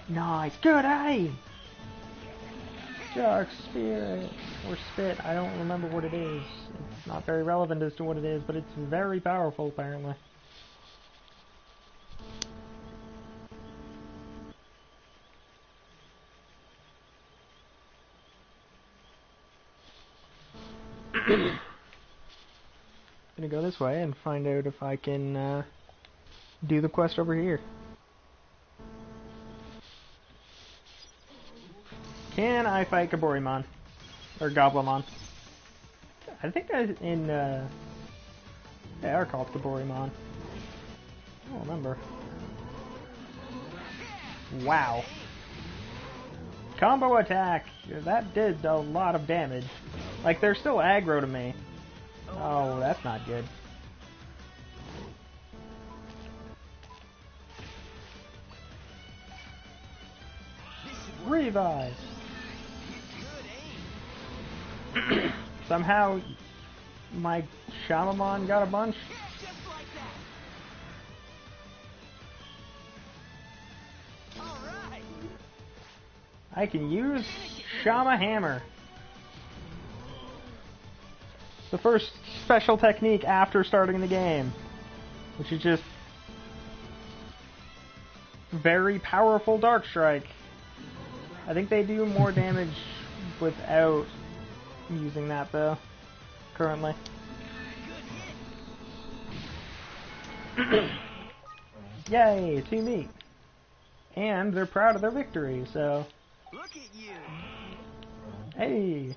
Nice, good aim! Dark Spirit, or Spit, I don't remember what it is. It's not very relevant as to what it is, but it's very powerful apparently. Gonna go this way and find out if I can do the quest over here. Can I fight Gaburimon? Or Goblimon? I think they are called Gaburimon. I don't remember. Wow. Combo attack! That did a lot of damage. Like, they're still aggro to me. Oh, that's not good. Revive! Somehow, my Shamamon got a bunch. Yeah, just like that. All right. I can use Shama Hammer. The first special technique after starting the game, which is just very powerful Dark Strike. I think they do more damage without using that though, currently. Yay, Team Meat. And they're proud of their victory, so... Look at you. Hey!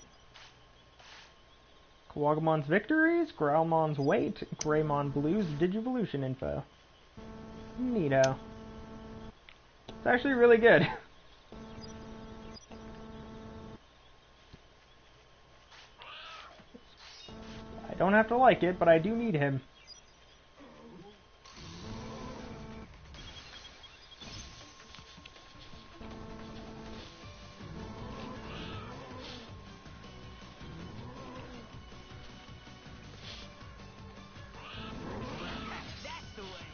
Kawagamon's victories, Growlmon's weight, Greymon Blue's Digivolution info. Neato. It's actually really good. I don't have to like it, but I do need him. That's the way.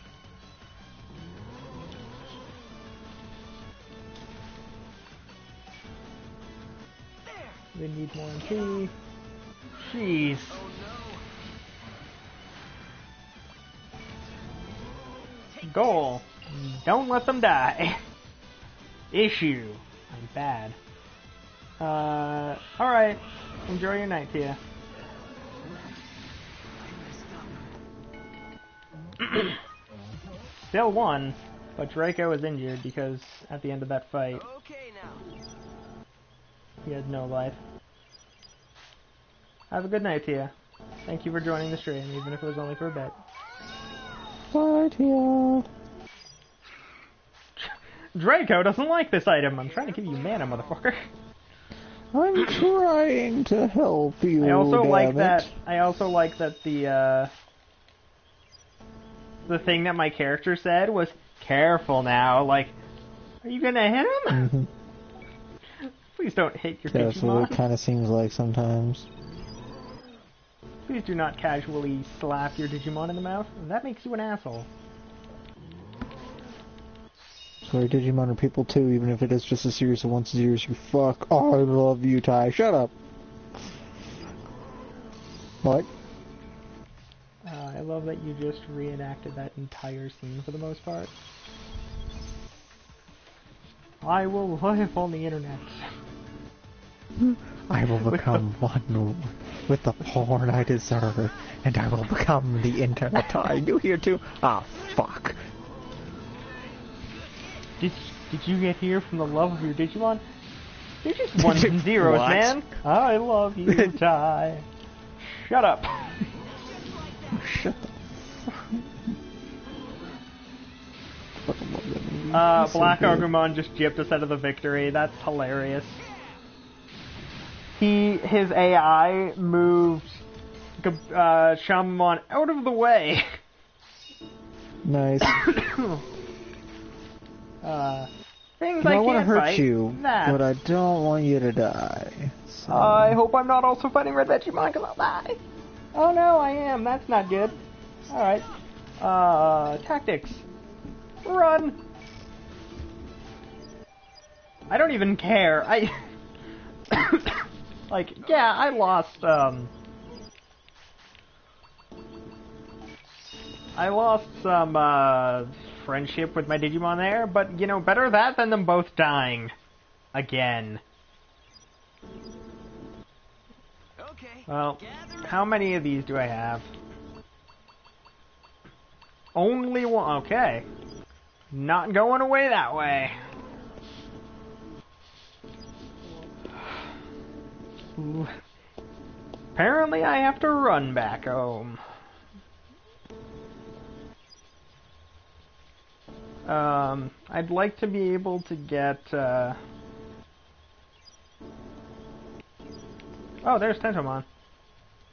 There. We need more MP. Jeez. Oh no. Goal. Don't let them die. Issue. I'm bad. Alright. Enjoy your night, Tia. Still won, but Draco is injured because at the end of that fight, Okay now. he had no life. Have a good night, Tia. Thank you for joining the stream, even if it was only for a bit. Bye, Tia. Draco doesn't like this item. I'm trying to give you mana, motherfucker. I'm trying to help you. I also like damn it. that. I also like that the thing that my character said was "Careful now." Like, are you gonna hit him? Mhm. Please don't hit your That's what it Digimon. kind of seems like sometimes. Please do not casually slap your Digimon in the mouth. That makes you an asshole. Sorry, Digimon are people too, even if it is just a series of once years. You fuck. Oh, I love you, Ty. Shut up. What? I love that you just reenacted that entire scene for the most part. I will live on the internet. I will become one with the porn I deserve, and I will become the internet. Ty, you here too? Ah, fuck. Did you get here from the love of your Digimon? You're just ones and zeros, What? man. I love you, Ty. Shut up. Shut the Black Agumon just gypped us out of the victory. That's hilarious. His AI moved Shamamon out of the way. Nice. Things I I want to can't hurt fight. you, Nah. but I don't want you to die. So. I hope I'm not also fighting Red Vegemon because I'll die. Oh no, I am. That's not good. Alright. Tactics. Run! I don't even care. Like, yeah, I lost some, friendship with my Digimon there, but, you know, better that than them both dying. Again. Okay. Well, Gather how many of these do I have? Only one. Okay. Not going away that way. Ooh. Apparently I have to run back home. I'd like to be able to get, Oh, there's Tentomon.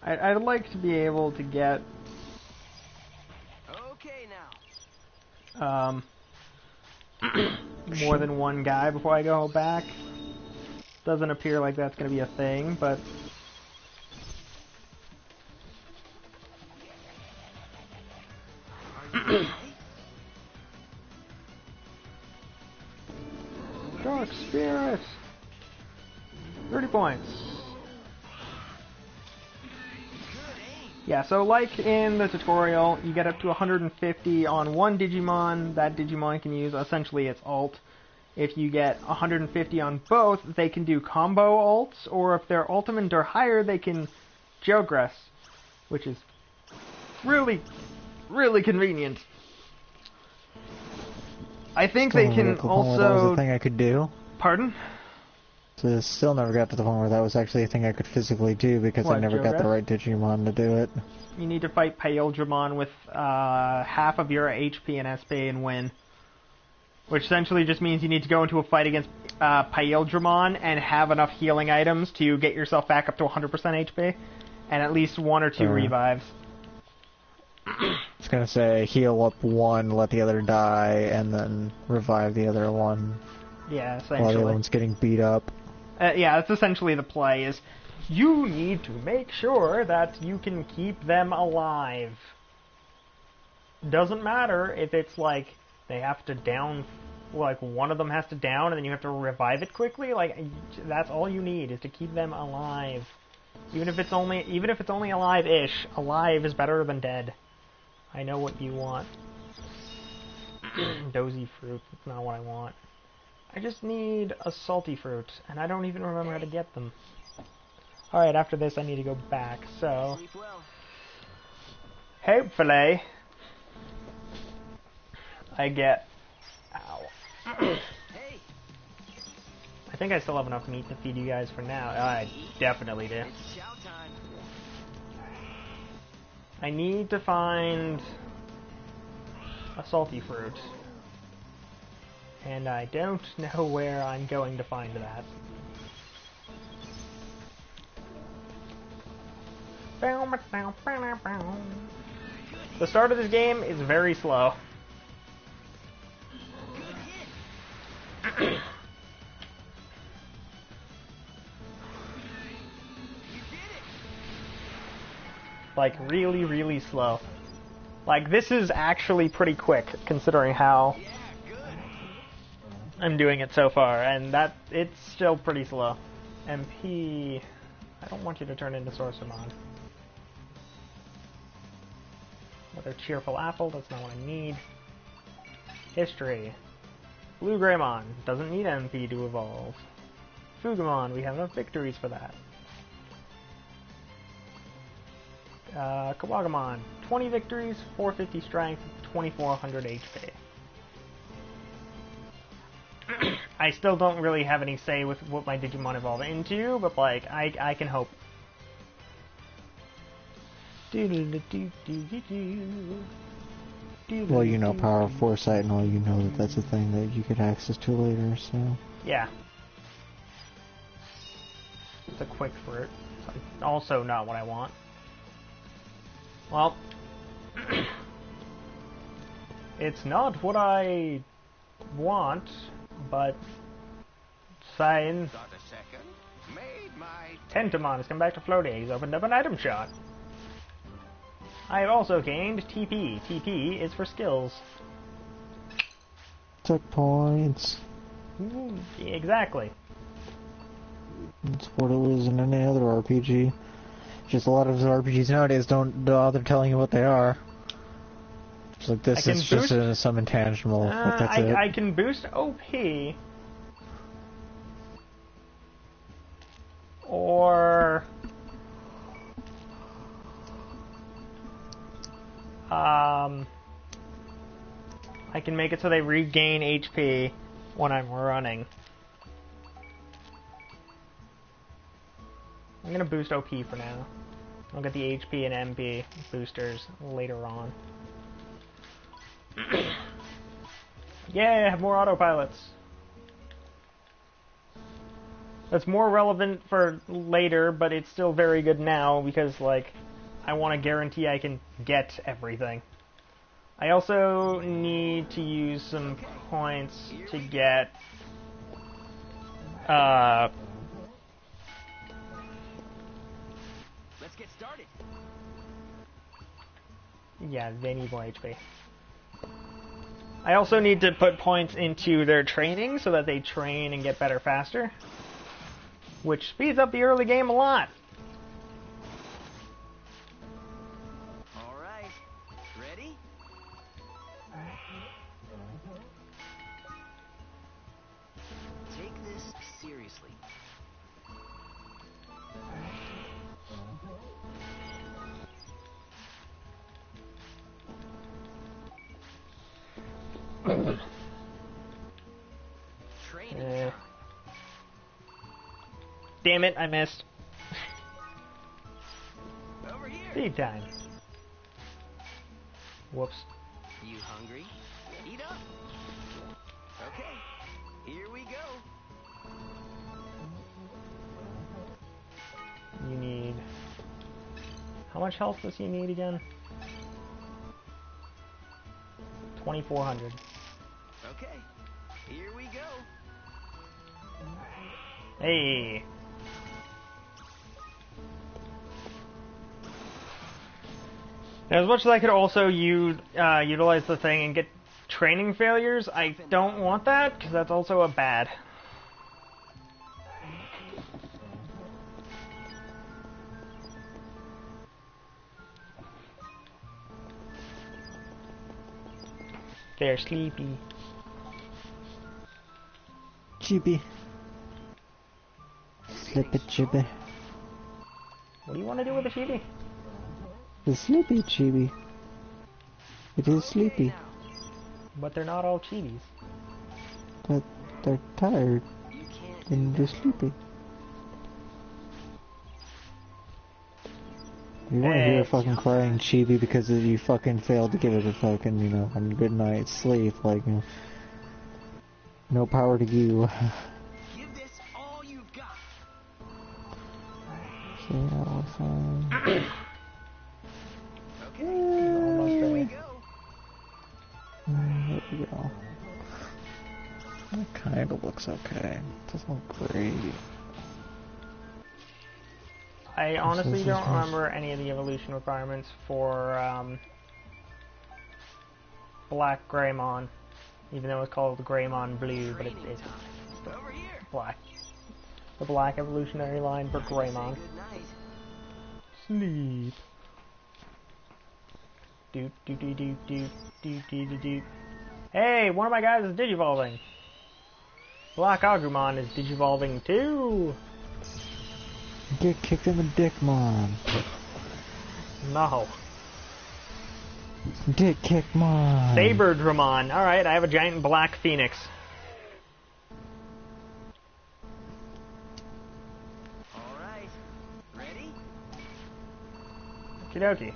I'd like to be able to get Okay now. more than one guy before I go back. Doesn't appear like that's going to be a thing, but... Dark Spirit! 30 points. Yeah, so like in the tutorial, you get up to 150 on one Digimon. That Digimon can use essentially its ult. If you get 150 on both, they can do combo ults, or if their ultimate or higher, they can geogress, which is really, really convenient. I think they can also... That was a thing I could do. Pardon? So still never got to the point where that was actually a thing I could physically do because I never got the right Digimon to do it. You need to fight Paildramon with half of your HP and SP and win. Which essentially just means you need to go into a fight against Paildramon and have enough healing items to get yourself back up to 100% HP. And at least one or two revives. I was gonna say, heal up one, let the other die, and then revive the other one. Yeah, essentially. While the other one's getting beat up. Yeah, that's essentially the play, is you need to make sure that you can keep them alive. Doesn't matter if it's like, they have to down, like one of them has to down and then you have to revive it quickly, like, that's all you need, is to keep them alive. Even if it's only alive-ish, alive is better than dead. I know what you want. Dozy fruit, that's not what I want. I just need a salty fruit, and I don't even remember how to get them. Alright, after this I need to go back, so... hopefully... I get... Ow. I think I still have enough meat to feed you guys for now. I definitely do. I need to find... a salty fruit. And I don't know where I'm going to find that. The start of this game is very slow. Like, really, really slow. Like, this is actually pretty quick, considering how I'm doing it so far, and that, it's still pretty slow. MP... I don't want you to turn into Sorceremon. Another cheerful apple, that's not what I need. History. Blue Greymon, doesn't need MP to evolve. Fugamon, we have enough victories for that. Kawagamon, 20 victories, 450 strength, 2400 HP. I still don't really have any say with what my Digimon evolve into, but like, I can hope. Well, you know, Power of Foresight and all, you know that that's a thing that you could access to later, so... Yeah. It's a quick fruit. It's also not what I want. Well... it's not what I want, but... Sign. Tentomon has come back to Floaty. He's opened up an item shop. I have also gained TP. TP is for skills. Tech points. Exactly. That's what it was in any other RPG. Just a lot of RPGs nowadays don't bother telling you what they are. It's like this is just some intangible, but that's it. I can boost OP. Or... I can make it so they regain HP when I'm running. I'm gonna boost OP for now. I'll get the HP and MP boosters later on. Yeah, I have more autopilots. That's more relevant for later, but it's still very good now because, like, I want to guarantee I can get everything. I also need to use some points to get, Let's get started. yeah, they need more HP. I also need to put points into their training so that they train and get better faster, which speeds up the early game a lot. All right. Ready? Take this seriously. Training time. Damn it, I missed. Over here. Speed time. Whoops. You hungry? Eat up. Okay. Here we go. You need... How much health does he need again? 2,400. Okay. Here we go. Hey! As much as I could also utilize the thing and get training failures, I don't want that, because that's also a bad. They're sleepy. Chibi. Sleepy chibi. What do you want to do with the chibi? The sleepy chibi. It is sleepy, But they're not all chibis. but they're tired You can't. and they're sleepy. You want to hear a fucking crying chibi because you fucking failed to give it a fucking, you know, a good night's sleep, like, you know, no power to you. Give this all you've got. So, yeah, well, fine. Okay. Almost Here we there. go. There we go. That kind of looks okay. Doesn't look great. I honestly is don't nice. remember any of the evolution requirements for Black Greymon, even though it's called Greymon Blue, but it's Training time. Over here. black. The black evolutionary line for Greymon. Say good night. Sleep. Doot doot doot doot doot doot doot doot doot. Hey, one of my guys is digivolving. Black Agumon is digivolving too. Get kicked in the dick, Mom. No. Dick kick, Mom. Saber Dramon. Alright, I have a giant black phoenix. All right. Ready? Okie dokie.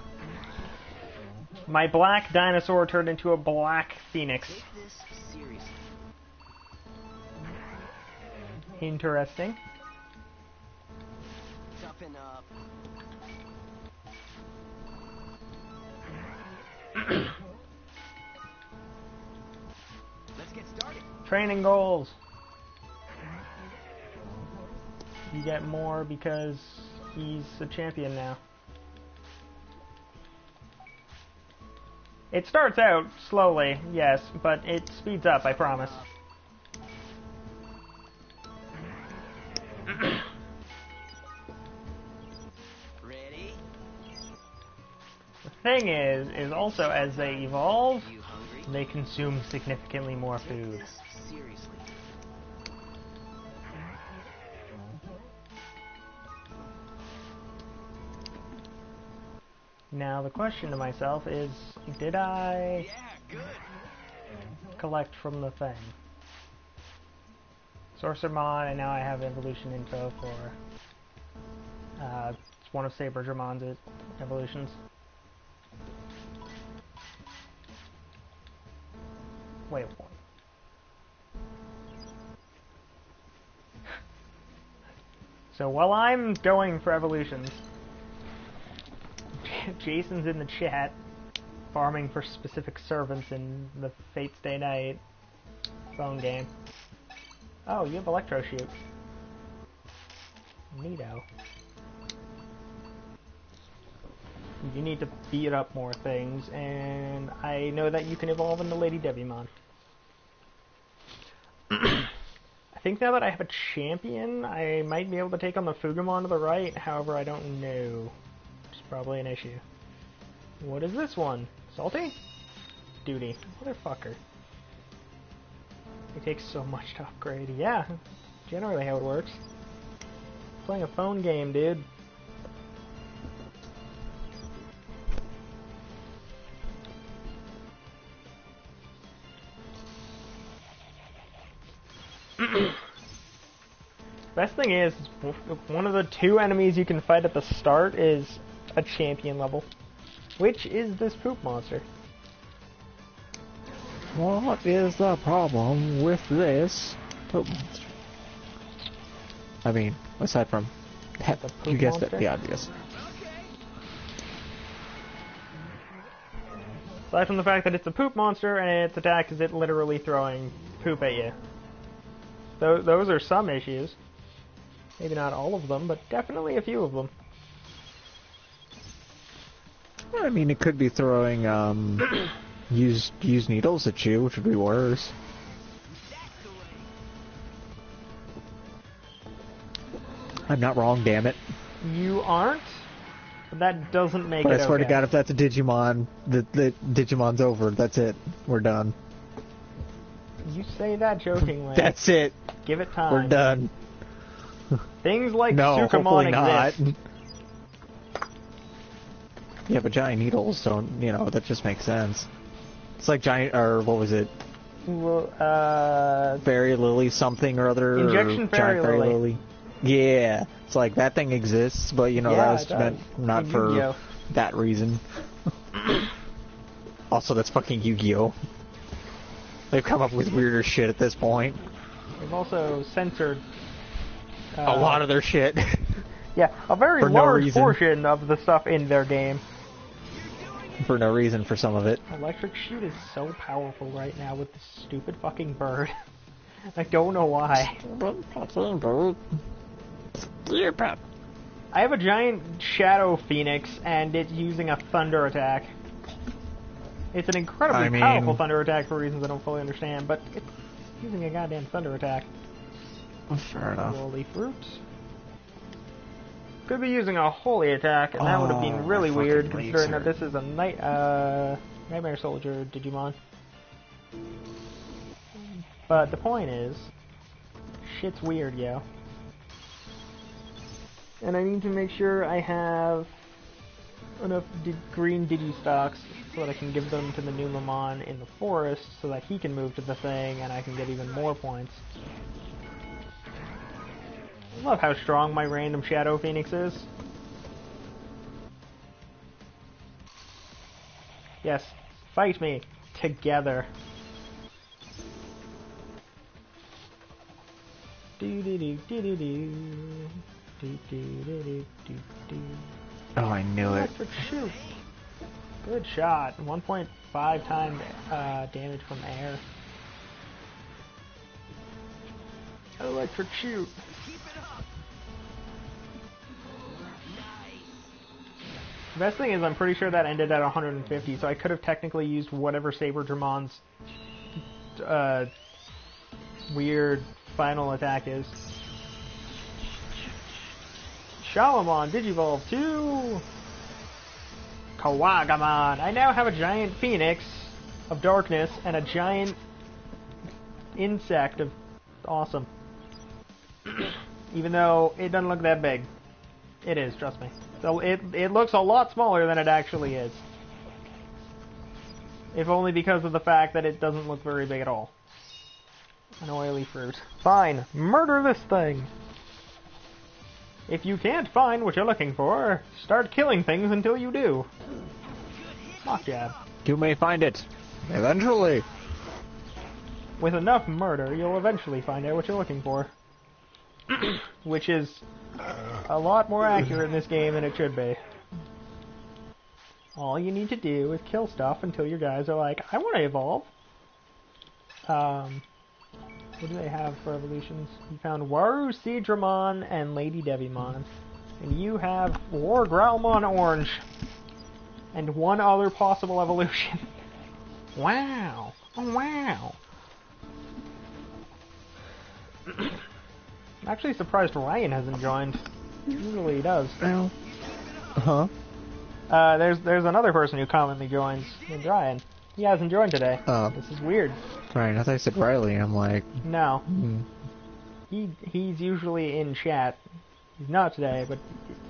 My black dinosaur turned into a black phoenix. Take this seriously. Interesting. Toughen up. Let's get started. Training goals. You get more because he's a champion now. It starts out slowly, yes, but it speeds up, I promise. Ready? The thing is also as they evolve, You hungry? they consume significantly more Take food. this seriously. Now the question to myself is, did I Yeah, good. collect from the thing? Sorcerermon, and now I have evolution info for it's one of Saber Dramon's evolutions. Wait, what? So while I'm going for evolutions, Jason's in the chat, farming for specific servants in the Fate Stay Night phone game. Oh, you have Electro Shoot. Neato. You need to beat up more things, and I know that you can evolve into Lady Digimon. I think now that I have a champion, I might be able to take on the Fugimon to the right, however I don't know. It's probably an issue. What is this one? Salty? Duty. Motherfucker. It takes so much to upgrade. Yeah, generally how it works. Playing a phone game, dude. Best thing is, one of the two enemies you can fight at the start is a champion level, which is this poop monster. What is the problem with this poop monster? I mean, aside from that, you guessed it, the obvious. Aside from the fact that it's a poop monster and its attack is it literally throwing poop at you. Those are some issues. Maybe not all of them, but definitely a few of them. I mean, it could be throwing used needles at you, which would be worse. I'm not wrong, damn it. You aren't? But that doesn't make it But I swear okay. to God, if that's a Digimon, the Digimon's over. That's it. We're done. You say that jokingly. That's it. Give it time. We're done. Things like No, Sukamon hopefully not. exist. Yeah, but giant needles don't, you know, that just makes sense. It's like giant, or what was it? Well, Fairy Lily something or other? Injection or Fairy giant Fairy Lily. Lily. Yeah. It's like, that thing exists, but, you know, Yeah, that was it does. meant not In for Yu-Gi-Oh. that reason. Also, that's fucking Yu-Gi-Oh! They've come up with weirder shit at this point. They've also censored A lot of their shit. Yeah, a very For no large reason. portion of the stuff in their game. For no reason for some of it. Electric Shoot is so powerful right now with this stupid fucking bird. I don't know why. I have a giant Shadow Phoenix, and it's using a Thunder attack. It's an incredibly powerful Thunder attack for reasons I don't fully understand, but it's using a goddamn Thunder attack. Fair enough. Holy fruit. Could be using a holy attack, and that would have been really fucking weird, considering that laser. this is a Nightmare Soldier Digimon. But the point is, shit's weird, yo. And I need to make sure I have enough green Digistocks so that I can give them to the new Lamon in the forest, so that he can move to the thing, and I can get even more points. I love how strong my random Shadow Phoenix is. Yes, fight me together. Oh, I knew it. Electric Shoot. Good shot. 1.5 times damage from air. Electric Shoot. The best thing is I'm pretty sure that ended at 150, so I could have technically used whatever Saber Dramon's weird final attack is. Shalamon Digivolve to Kawagamon. I now have a giant phoenix of darkness and a giant insect of awesome. Even though it doesn't look that big. It is, trust me. So it looks a lot smaller than it actually is. If only because of the fact that it doesn't look very big at all. An oily fruit. Fine, murder this thing! If you can't find what you're looking for, start killing things until you do. Mock jab. You may find it. Eventually. With enough murder, you'll eventually find out what you're looking for. which is a lot more accurate in this game than it should be. All you need to do is kill stuff until your guys are like, I want to evolve. What do they have for evolutions? You found Waru, Seadramon, and Lady Devimon. And you have War Growlmon Orange. And one other possible evolution. Wow. Oh, wow. I'm actually surprised Ryan hasn't joined. Usually he does. Well, huh? There's another person who commonly joins, named Ryan. He hasn't joined today. This is weird. Right, I thought I said Riley, I'm like... No. He's usually in chat. He's not today, but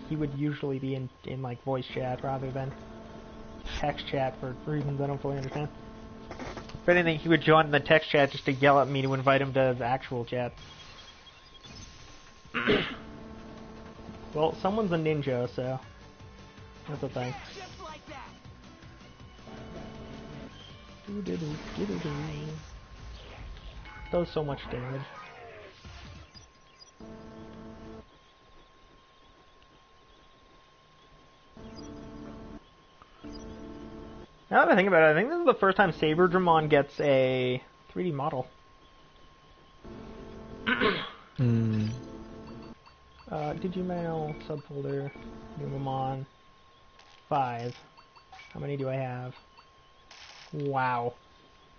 he would usually be in like voice chat rather than text chat for reasons I don't fully understand. If anything, he would join in the text chat just to yell at me to invite him to the actual chat. Well, someone's a ninja, so that's a thing. Does so much damage. Now that I think about it, I think this is the first time Saberdramon gets a 3D model. Digimail, subfolder, Numamon, 5. How many do I have? Wow.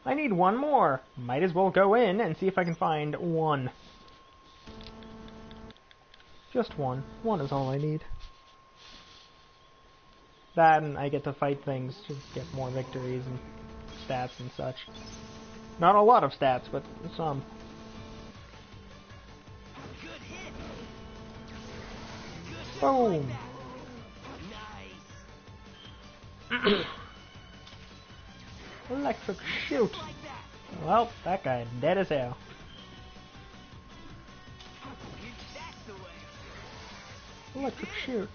I need one more. Might as well go in and see if I can find one. Just one. One is all I need. That and I get to fight things to get more victories and stats and such. Not a lot of stats, but some. Boom! Electric shoot! Well, that guy dead as hell. Electric shoot.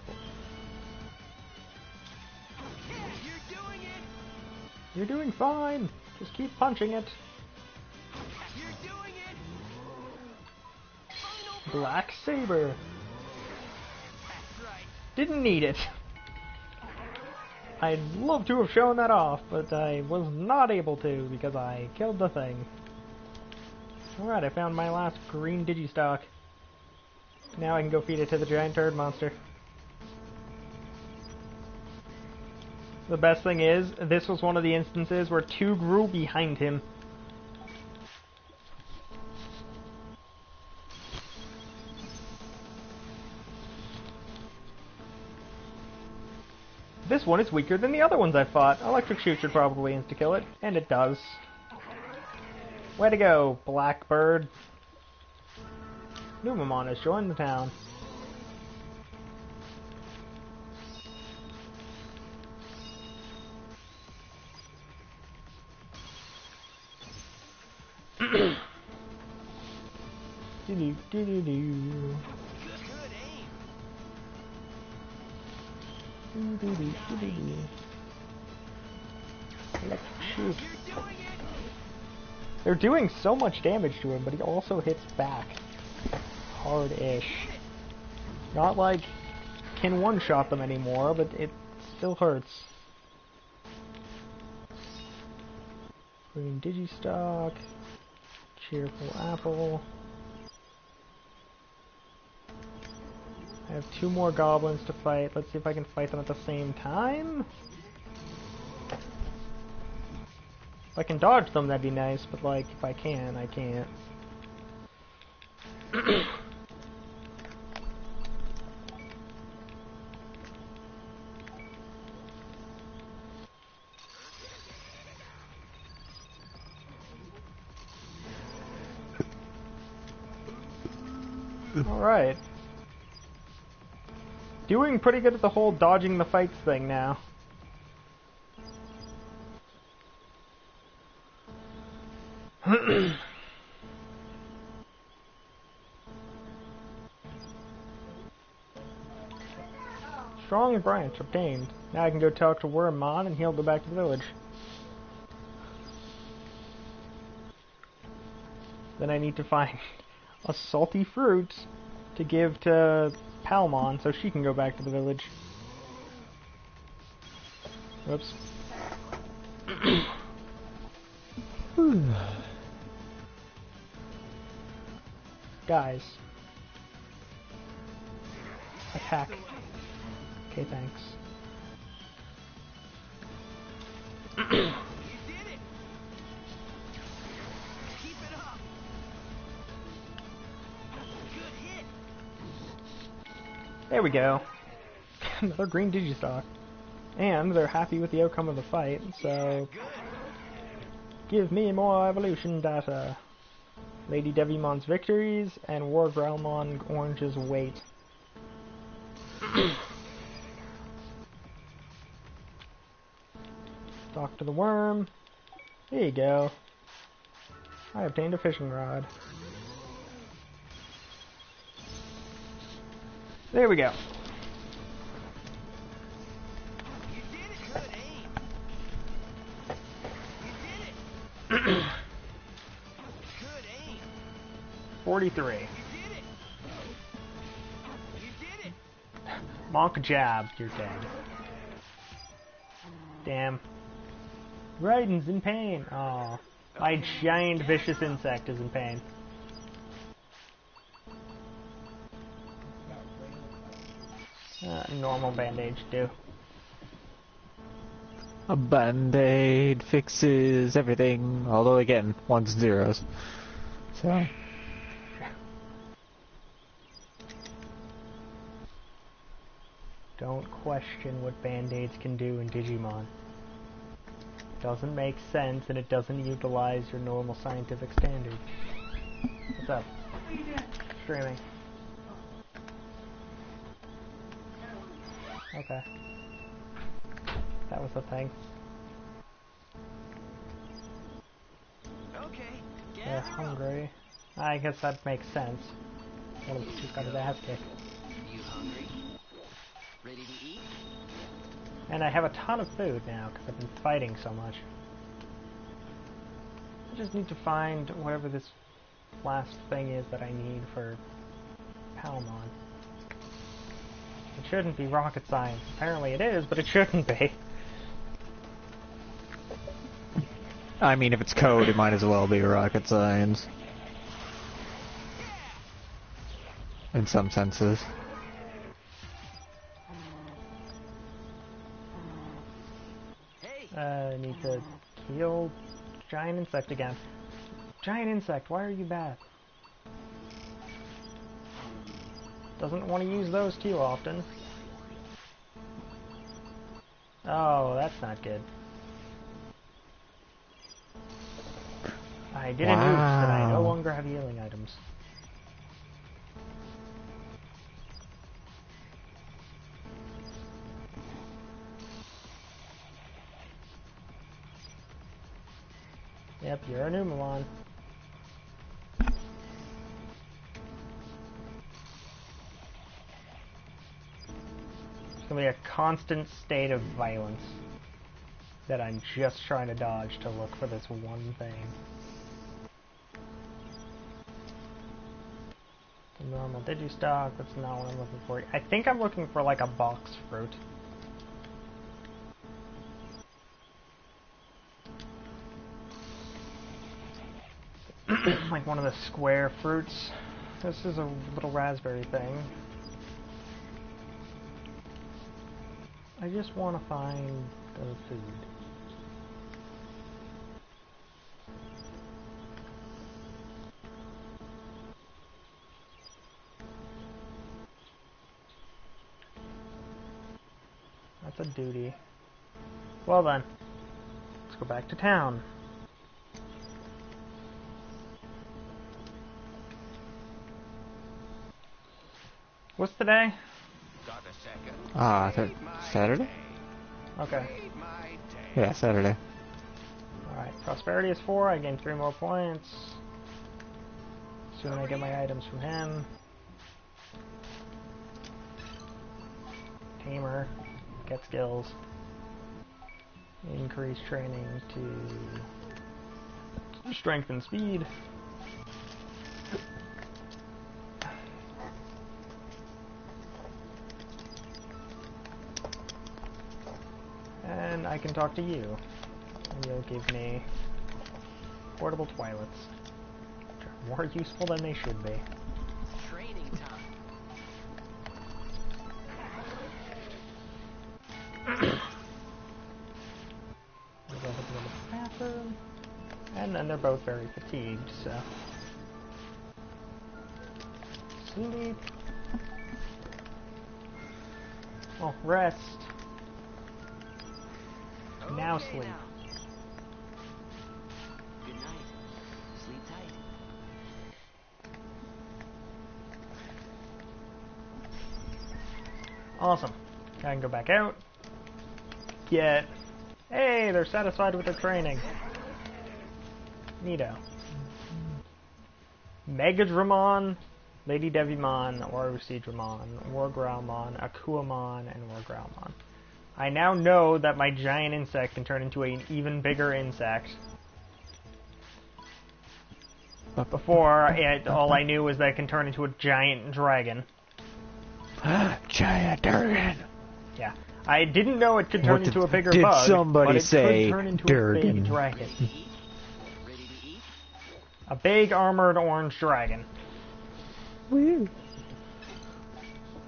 You're doing fine. Just keep punching it. Black Saber. Didn't need it. I'd love to have shown that off, but I was not able to because I killed the thing. Alright, I found my last green Digistock. Now I can go feed it to the giant turd monster. The best thing is, this was one of the instances where 2 grew behind him. This one is weaker than the other ones I've fought. Electric Shoot should probably insta-kill it, and it does. Way to go, Blackbird. Numamon has joined the town. They're doing so much damage to him, but he also hits back. Hard-ish. Not like can one-shot them anymore, but it still hurts. Green Digistock. Cheerful Apple. I have 2 more goblins to fight. Let's see if I can fight them at the same time. If I can dodge them, that'd be nice, but like, if I can, I can't. Alright. Doing pretty good at the whole dodging the fights thing now. Strong branch obtained. Now I can go talk to Wormmon and he'll go back to the village. Then I need to find a salty fruit to give to Palmon so she can go back to the village. Whoops. Guys. Attack. Okay, thanks. You did it! Keep it up! Good hit! There we go. Another green Digistock. And they're happy with the outcome of the fight, so... Good! Give me more evolution data. Lady Devimon's victories, and War Growlmon Orange's weight. Talk to the worm. There you go. I obtained a fishing rod. There we go. You did it! Good aim! You did it! Good aim! 43. You did it! You did it! Monk jab, you're dead. Damn. Raiden's in pain. Oh, my giant vicious insect is in pain. Normal bandage do. A band-aid fixes everything, although again, ones and zeros. So. Don't question what band-aids can do in Digimon. Doesn't make sense, and it doesn't utilize your normal scientific standards. What's up? What are you doing? Streaming. Okay. That was the thing. Okay, They're gather up. hungry. I guess that makes sense. One of the two got his ass kicked. You hungry? Ready to eat? And I have a ton of food now, because I've been fighting so much. I just need to find whatever this last thing is that I need for Palmon. It shouldn't be rocket science. Apparently it is, but it shouldn't be. I mean, if it's code, it might as well be rocket science. In some senses. Hey! I need to kill giant insect again. Giant insect, why are you bad? Doesn't want to use those too often. Oh, that's not good. I did a nuke, and I no Wow. longer have healing items. Yep, you're a Numemon. It's gonna be a constant state of violence that I'm just trying to dodge to look for this one thing. The normal Digistock, that's not what I'm looking for. I think I'm looking for like a box fruit. Like one of the square fruits. This is a little raspberry thing. I just want to find the food. That's a duty. Well then, let's go back to town. What's today? Got a second? Ah, Made my Saturday? day. Okay. Made my day. Yeah, Saturday. Alright, prosperity is 4, I gain 3 more points. Soon I get my items from him. Tamer, get skills. Increase training to strength and speed. and I can talk to you. And you'll give me portable toilets, which are more useful than they should be. Training time. We'll go to the bathroom, and then they're both very fatigued, so sleep. Oh, rest. Now Okay, sleep. now. Good night. Sleep tight. Awesome. I can go back out. Get. Hey, they're satisfied with their training. Neato. Megadramon, Lady Devimon, Orusidramon, Wargrowmon, Akuamon, and Wargrowmon. I now know that my giant insect can turn into an even bigger insect. But before, all I knew was that it can turn into a giant dragon. Giant dragon. Yeah. I didn't know it could turn into a bigger did bug, somebody but it say could turn into a dragon? big dragon. Ready to eat? A big armored orange dragon. Woo.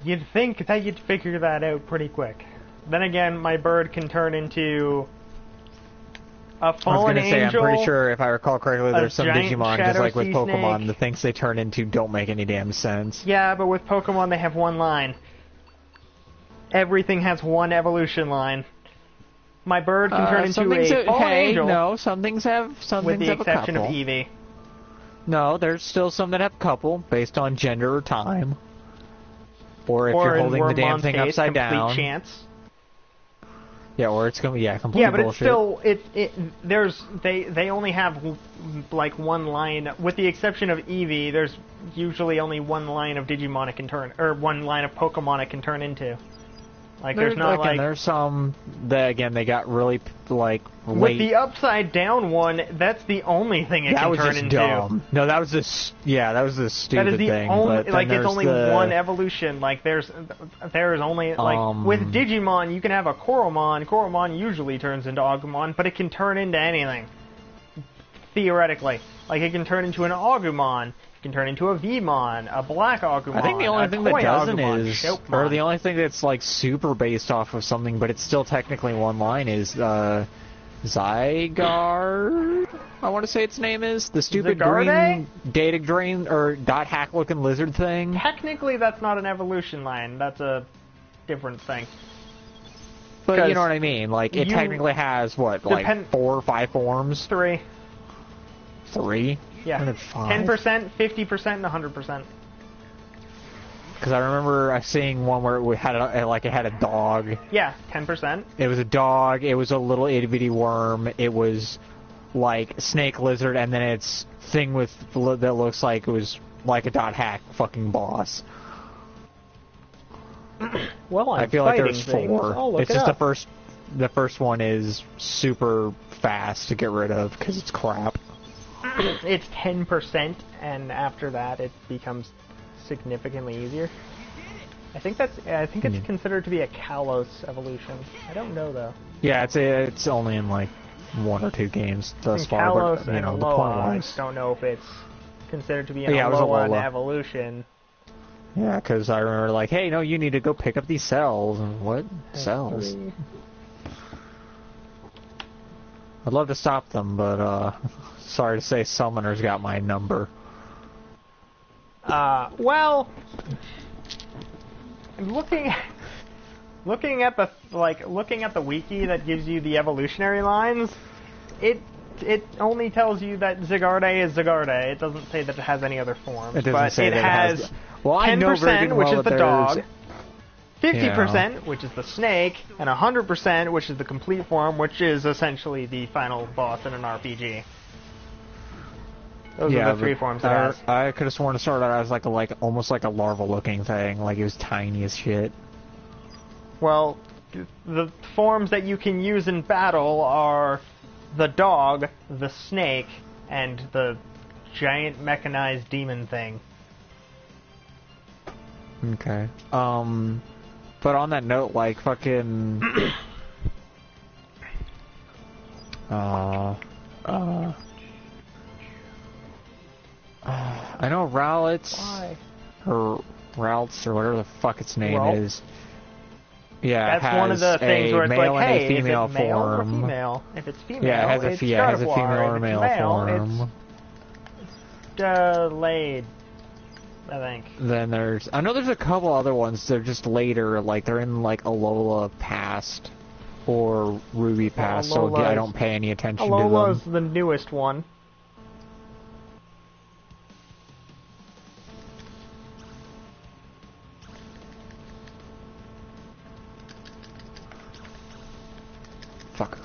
You'd think that you'd figure that out pretty quick. Then again, my bird can turn into a fallen I was gonna say, angel. I'm pretty sure if I recall correctly, there's some giant Digimon, shadow just like with sea Pokemon, snake. the things they turn into don't make any damn sense. Yeah, but with Pokemon they have one line. Everything has one evolution line. My bird can turn into a fallen angel, no, some things have with the have a exception couple. of Eevee. No, there's still some that have a couple, based on gender or time. Or if Or you're in holding the damn Wormmon's thing case, upside complete down. chance. Yeah, or it's gonna be complete Yeah, but bullshit. it's still they only have like one line, with the exception of Eevee. There's usually only one line of Digimon it can turn, or one line of Pokemon it can turn into. Like there's not like there's some that again they got really like with late. the upside down one. That's the only thing it that can was turn just into. dumb. No, that was just that was the stupid That is the thing. only but then like it's there's only the, one evolution. Like there's only like with Digimon you can have a Koromon. Koromon usually turns into Agumon, but it can turn into anything. Theoretically, like it can turn into an Agumon. It can turn into a Vmon, a Black Agumon. I think the only thing that Koi doesn't Agumon, is, Shoupmon. or the only thing that's like super based off of something, but it's still technically one line is Zygarde. I want to say its name is the stupid Zygarde? green data drain or dot hack looking lizard thing. Technically, that's not an evolution line. That's a different thing. But you know what I mean? Like it you- technically has what, like 4 or 5 forms? 3. 3? Yeah. 10%, 50%, and 100%. Because I remember seeing one where it had it had a dog. Yeah, 10%. It was a dog. It was a little itty bitty worm. It was like snake lizard, and then its thing with that looks like it was like a dot hack fucking boss. Well, I feel like there's things. 4. I'll look It's it just up. the first one is super fast to get rid of because it's crap. It's 10%, and after that it becomes significantly easier. I think it's considered to be a Kalos evolution. I don't know though. Yeah, it's only in like 1 or 2 games thus And far, Kalos but you and know the Alola, point I was. don't know if it's considered to be an Yeah, it was Alola Alola. evolution. Yeah, because I remember like, hey, no, you need to go pick up these cells. And what cells? I'd love to stop them, but sorry to say, Summoner's got my number. Well, looking at the wiki that gives you the evolutionary lines, it only tells you that Zygarde is Zygarde. It doesn't say that it has any other forms. It doesn't but say it that has it has. Well, I know very 10%, good which well is that the dog, there's- 50%, which is the snake, and 100%, which is the complete form, which is essentially the final boss in an RPG. Those are the 3 forms it has. I could have sworn it started out as like almost like a larval looking thing, like it was tiny as shit. Well, the forms that you can use in battle are the dog, the snake, and the giant mechanized demon thing. Okay. But on that note, like fucking I know Rowlitz. Why? Or Ralts, or whatever the fuck its name Ralts? is. Yeah, That's one of the things where it's male like, and hey, a female is it male or form. female? If it's female, Yeah, it has it's a female Scottahawk. or If male it's male, form. it's delayed, I think. Then I know there's a couple other ones. They're just later, like they're in like Alola Past or Ruby Past. So yeah, I don't pay any attention to them. Alola's the newest one.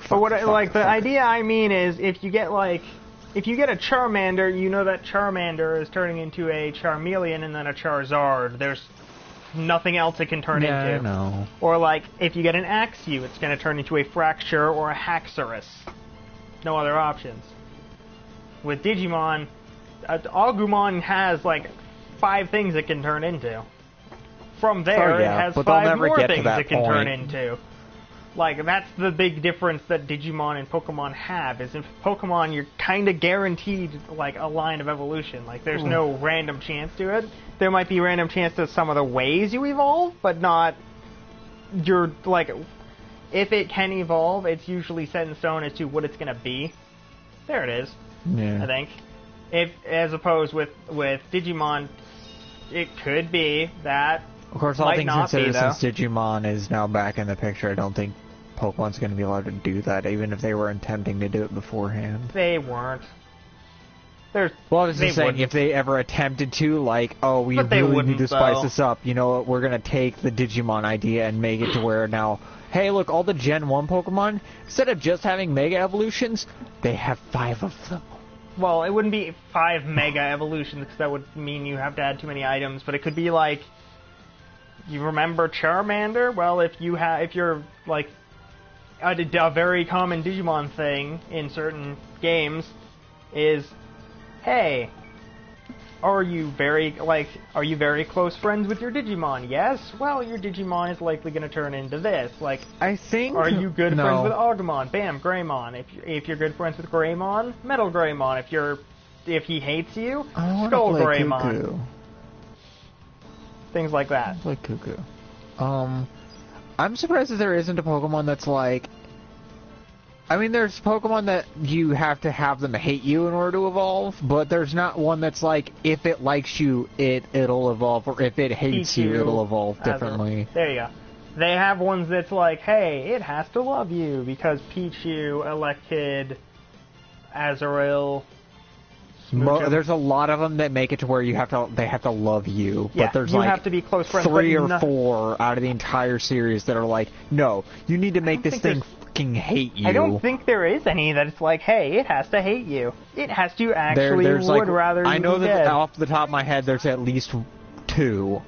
But what the idea I mean is if you get a Charmander, you know that Charmander is turning into a Charmeleon and then a Charizard. There's nothing else it can turn into. I know. Or like if you get an Axew, it's going to turn into a Fracture or a Haxorus. No other options. With Digimon, Agumon has like 5 things it can turn into. From there, it has 5 more things it can turn into. Like, that's the big difference that Digimon and Pokemon have, is in Pokemon, you're kind of guaranteed, like, a line of evolution. Like, there's no random chance to it. There might be random chance to some of the ways you evolve, but not... You're, like... If it can evolve, it's usually set in stone as to what it's going to be. There it is. Yeah. I think. As opposed with Digimon, it could be that... Of course, all things considered, though. since Digimon is now back in the picture, I don't think Pokemon's going to be allowed to do that, even if they were attempting to do it beforehand. They weren't. Well, I was just saying, if they ever attempted to, like, oh, we But they really need to spice though. this up, you know what, we're going to take the Digimon idea and make it to where now, hey, look, all the Gen 1 Pokemon, instead of just having Mega Evolutions, they have 5 of them. Well, it wouldn't be 5 Mega Evolutions, because that would mean you have to add too many items, but it could be like... You remember Charmander? Well, if you're like a very common Digimon thing in certain games is, hey, are you very close friends with your Digimon? Yes. Well, your Digimon is likely going to turn into this. Like, I think. Are you good friends with Agumon? Bam, Greymon. If you're good friends with Greymon, Metal Greymon. If he hates you, Skull Greymon. Cuckoo. Things like that. Like Cuckoo. I'm surprised that there isn't a Pokemon that's like... I mean, there's Pokemon that you have to have them hate you in order to evolve, but there's not one that's like, if it likes you, it'll evolve, or if it hates you, it'll evolve differently. There you go. They have ones that's like, hey, it has to love you, because Pichu, Elekid, Azurill... There's a lot of them that make it to where they have to love you, yeah, but there's you like have to be close friends, 3 or 4 out of the entire series that are like, no, you need to make this thing fucking hate you. I don't think there is any that it's like, hey, it has to hate you. It has to actually rather you I know be that dead. off the top of my head there's at least 2,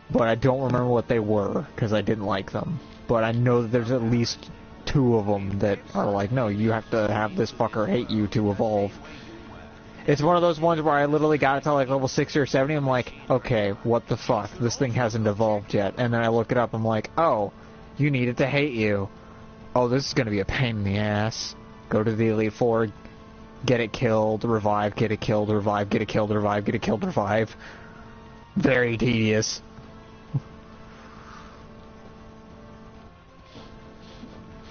but I don't remember what they were because I didn't like them. But I know that there's at least 2 of them that are like, no, you have to have this fucker hate you to evolve. It's one of those ones where I literally got it to like level 60 or 70, I'm like, okay, what the fuck? This thing hasn't evolved yet. And then I look it up, I'm like, oh, you need it to hate you. Oh, this is going to be a pain in the ass. Go to the Elite Four, get it killed, revive, get it killed, revive, get it killed, revive, get it killed, revive. Very tedious.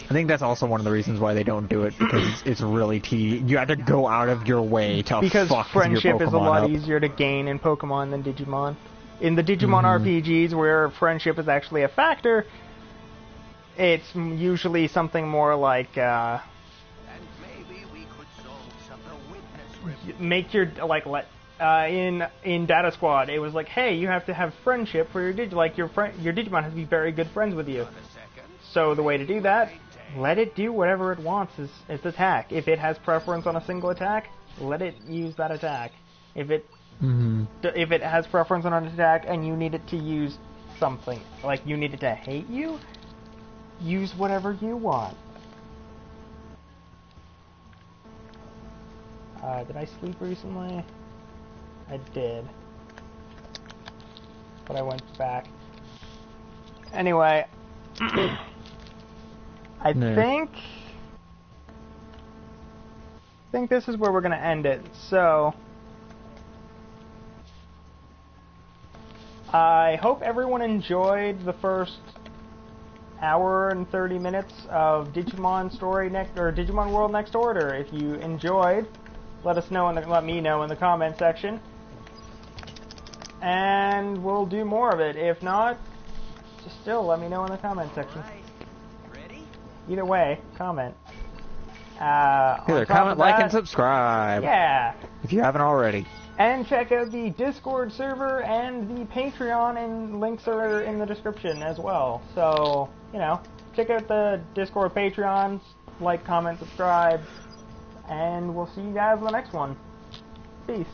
I think that's also one of the reasons why they don't do it, because it's really tedious. You have to go out of your way to fuck with your Pokemon up. Because friendship is a lot easier to gain in Pokemon than Digimon. In the Digimon RPGs, where friendship is actually a factor, it's usually something more like, And maybe we could solve some witness make your, in Data Squad, it was like, hey, you have to have friendship for your your Digimon has to be very good friends with you. So the way to do that, let it do whatever it wants its attack. If it has preference on a single attack, let it use that attack. If it has preference on an attack and you need it to use something, like you need it to hate you, use whatever you want. Did I sleep recently? I did. But I went back. Anyway... I think think this is where we're going to end it. So, I hope everyone enjoyed the first hour and 30 minutes of Digimon Digimon World Next Order. If you enjoyed, let me know in the comment section, and we'll do more of it. If not, just still let me know in the comment section. Ready? Either way, comment. Either comment, like, and subscribe. Yeah. If you haven't already. And check out the Discord server and the Patreon, and links are in the description as well. So, you know, check out the Discord, Patreons, like, comment, subscribe, and we'll see you guys in the next one. Peace.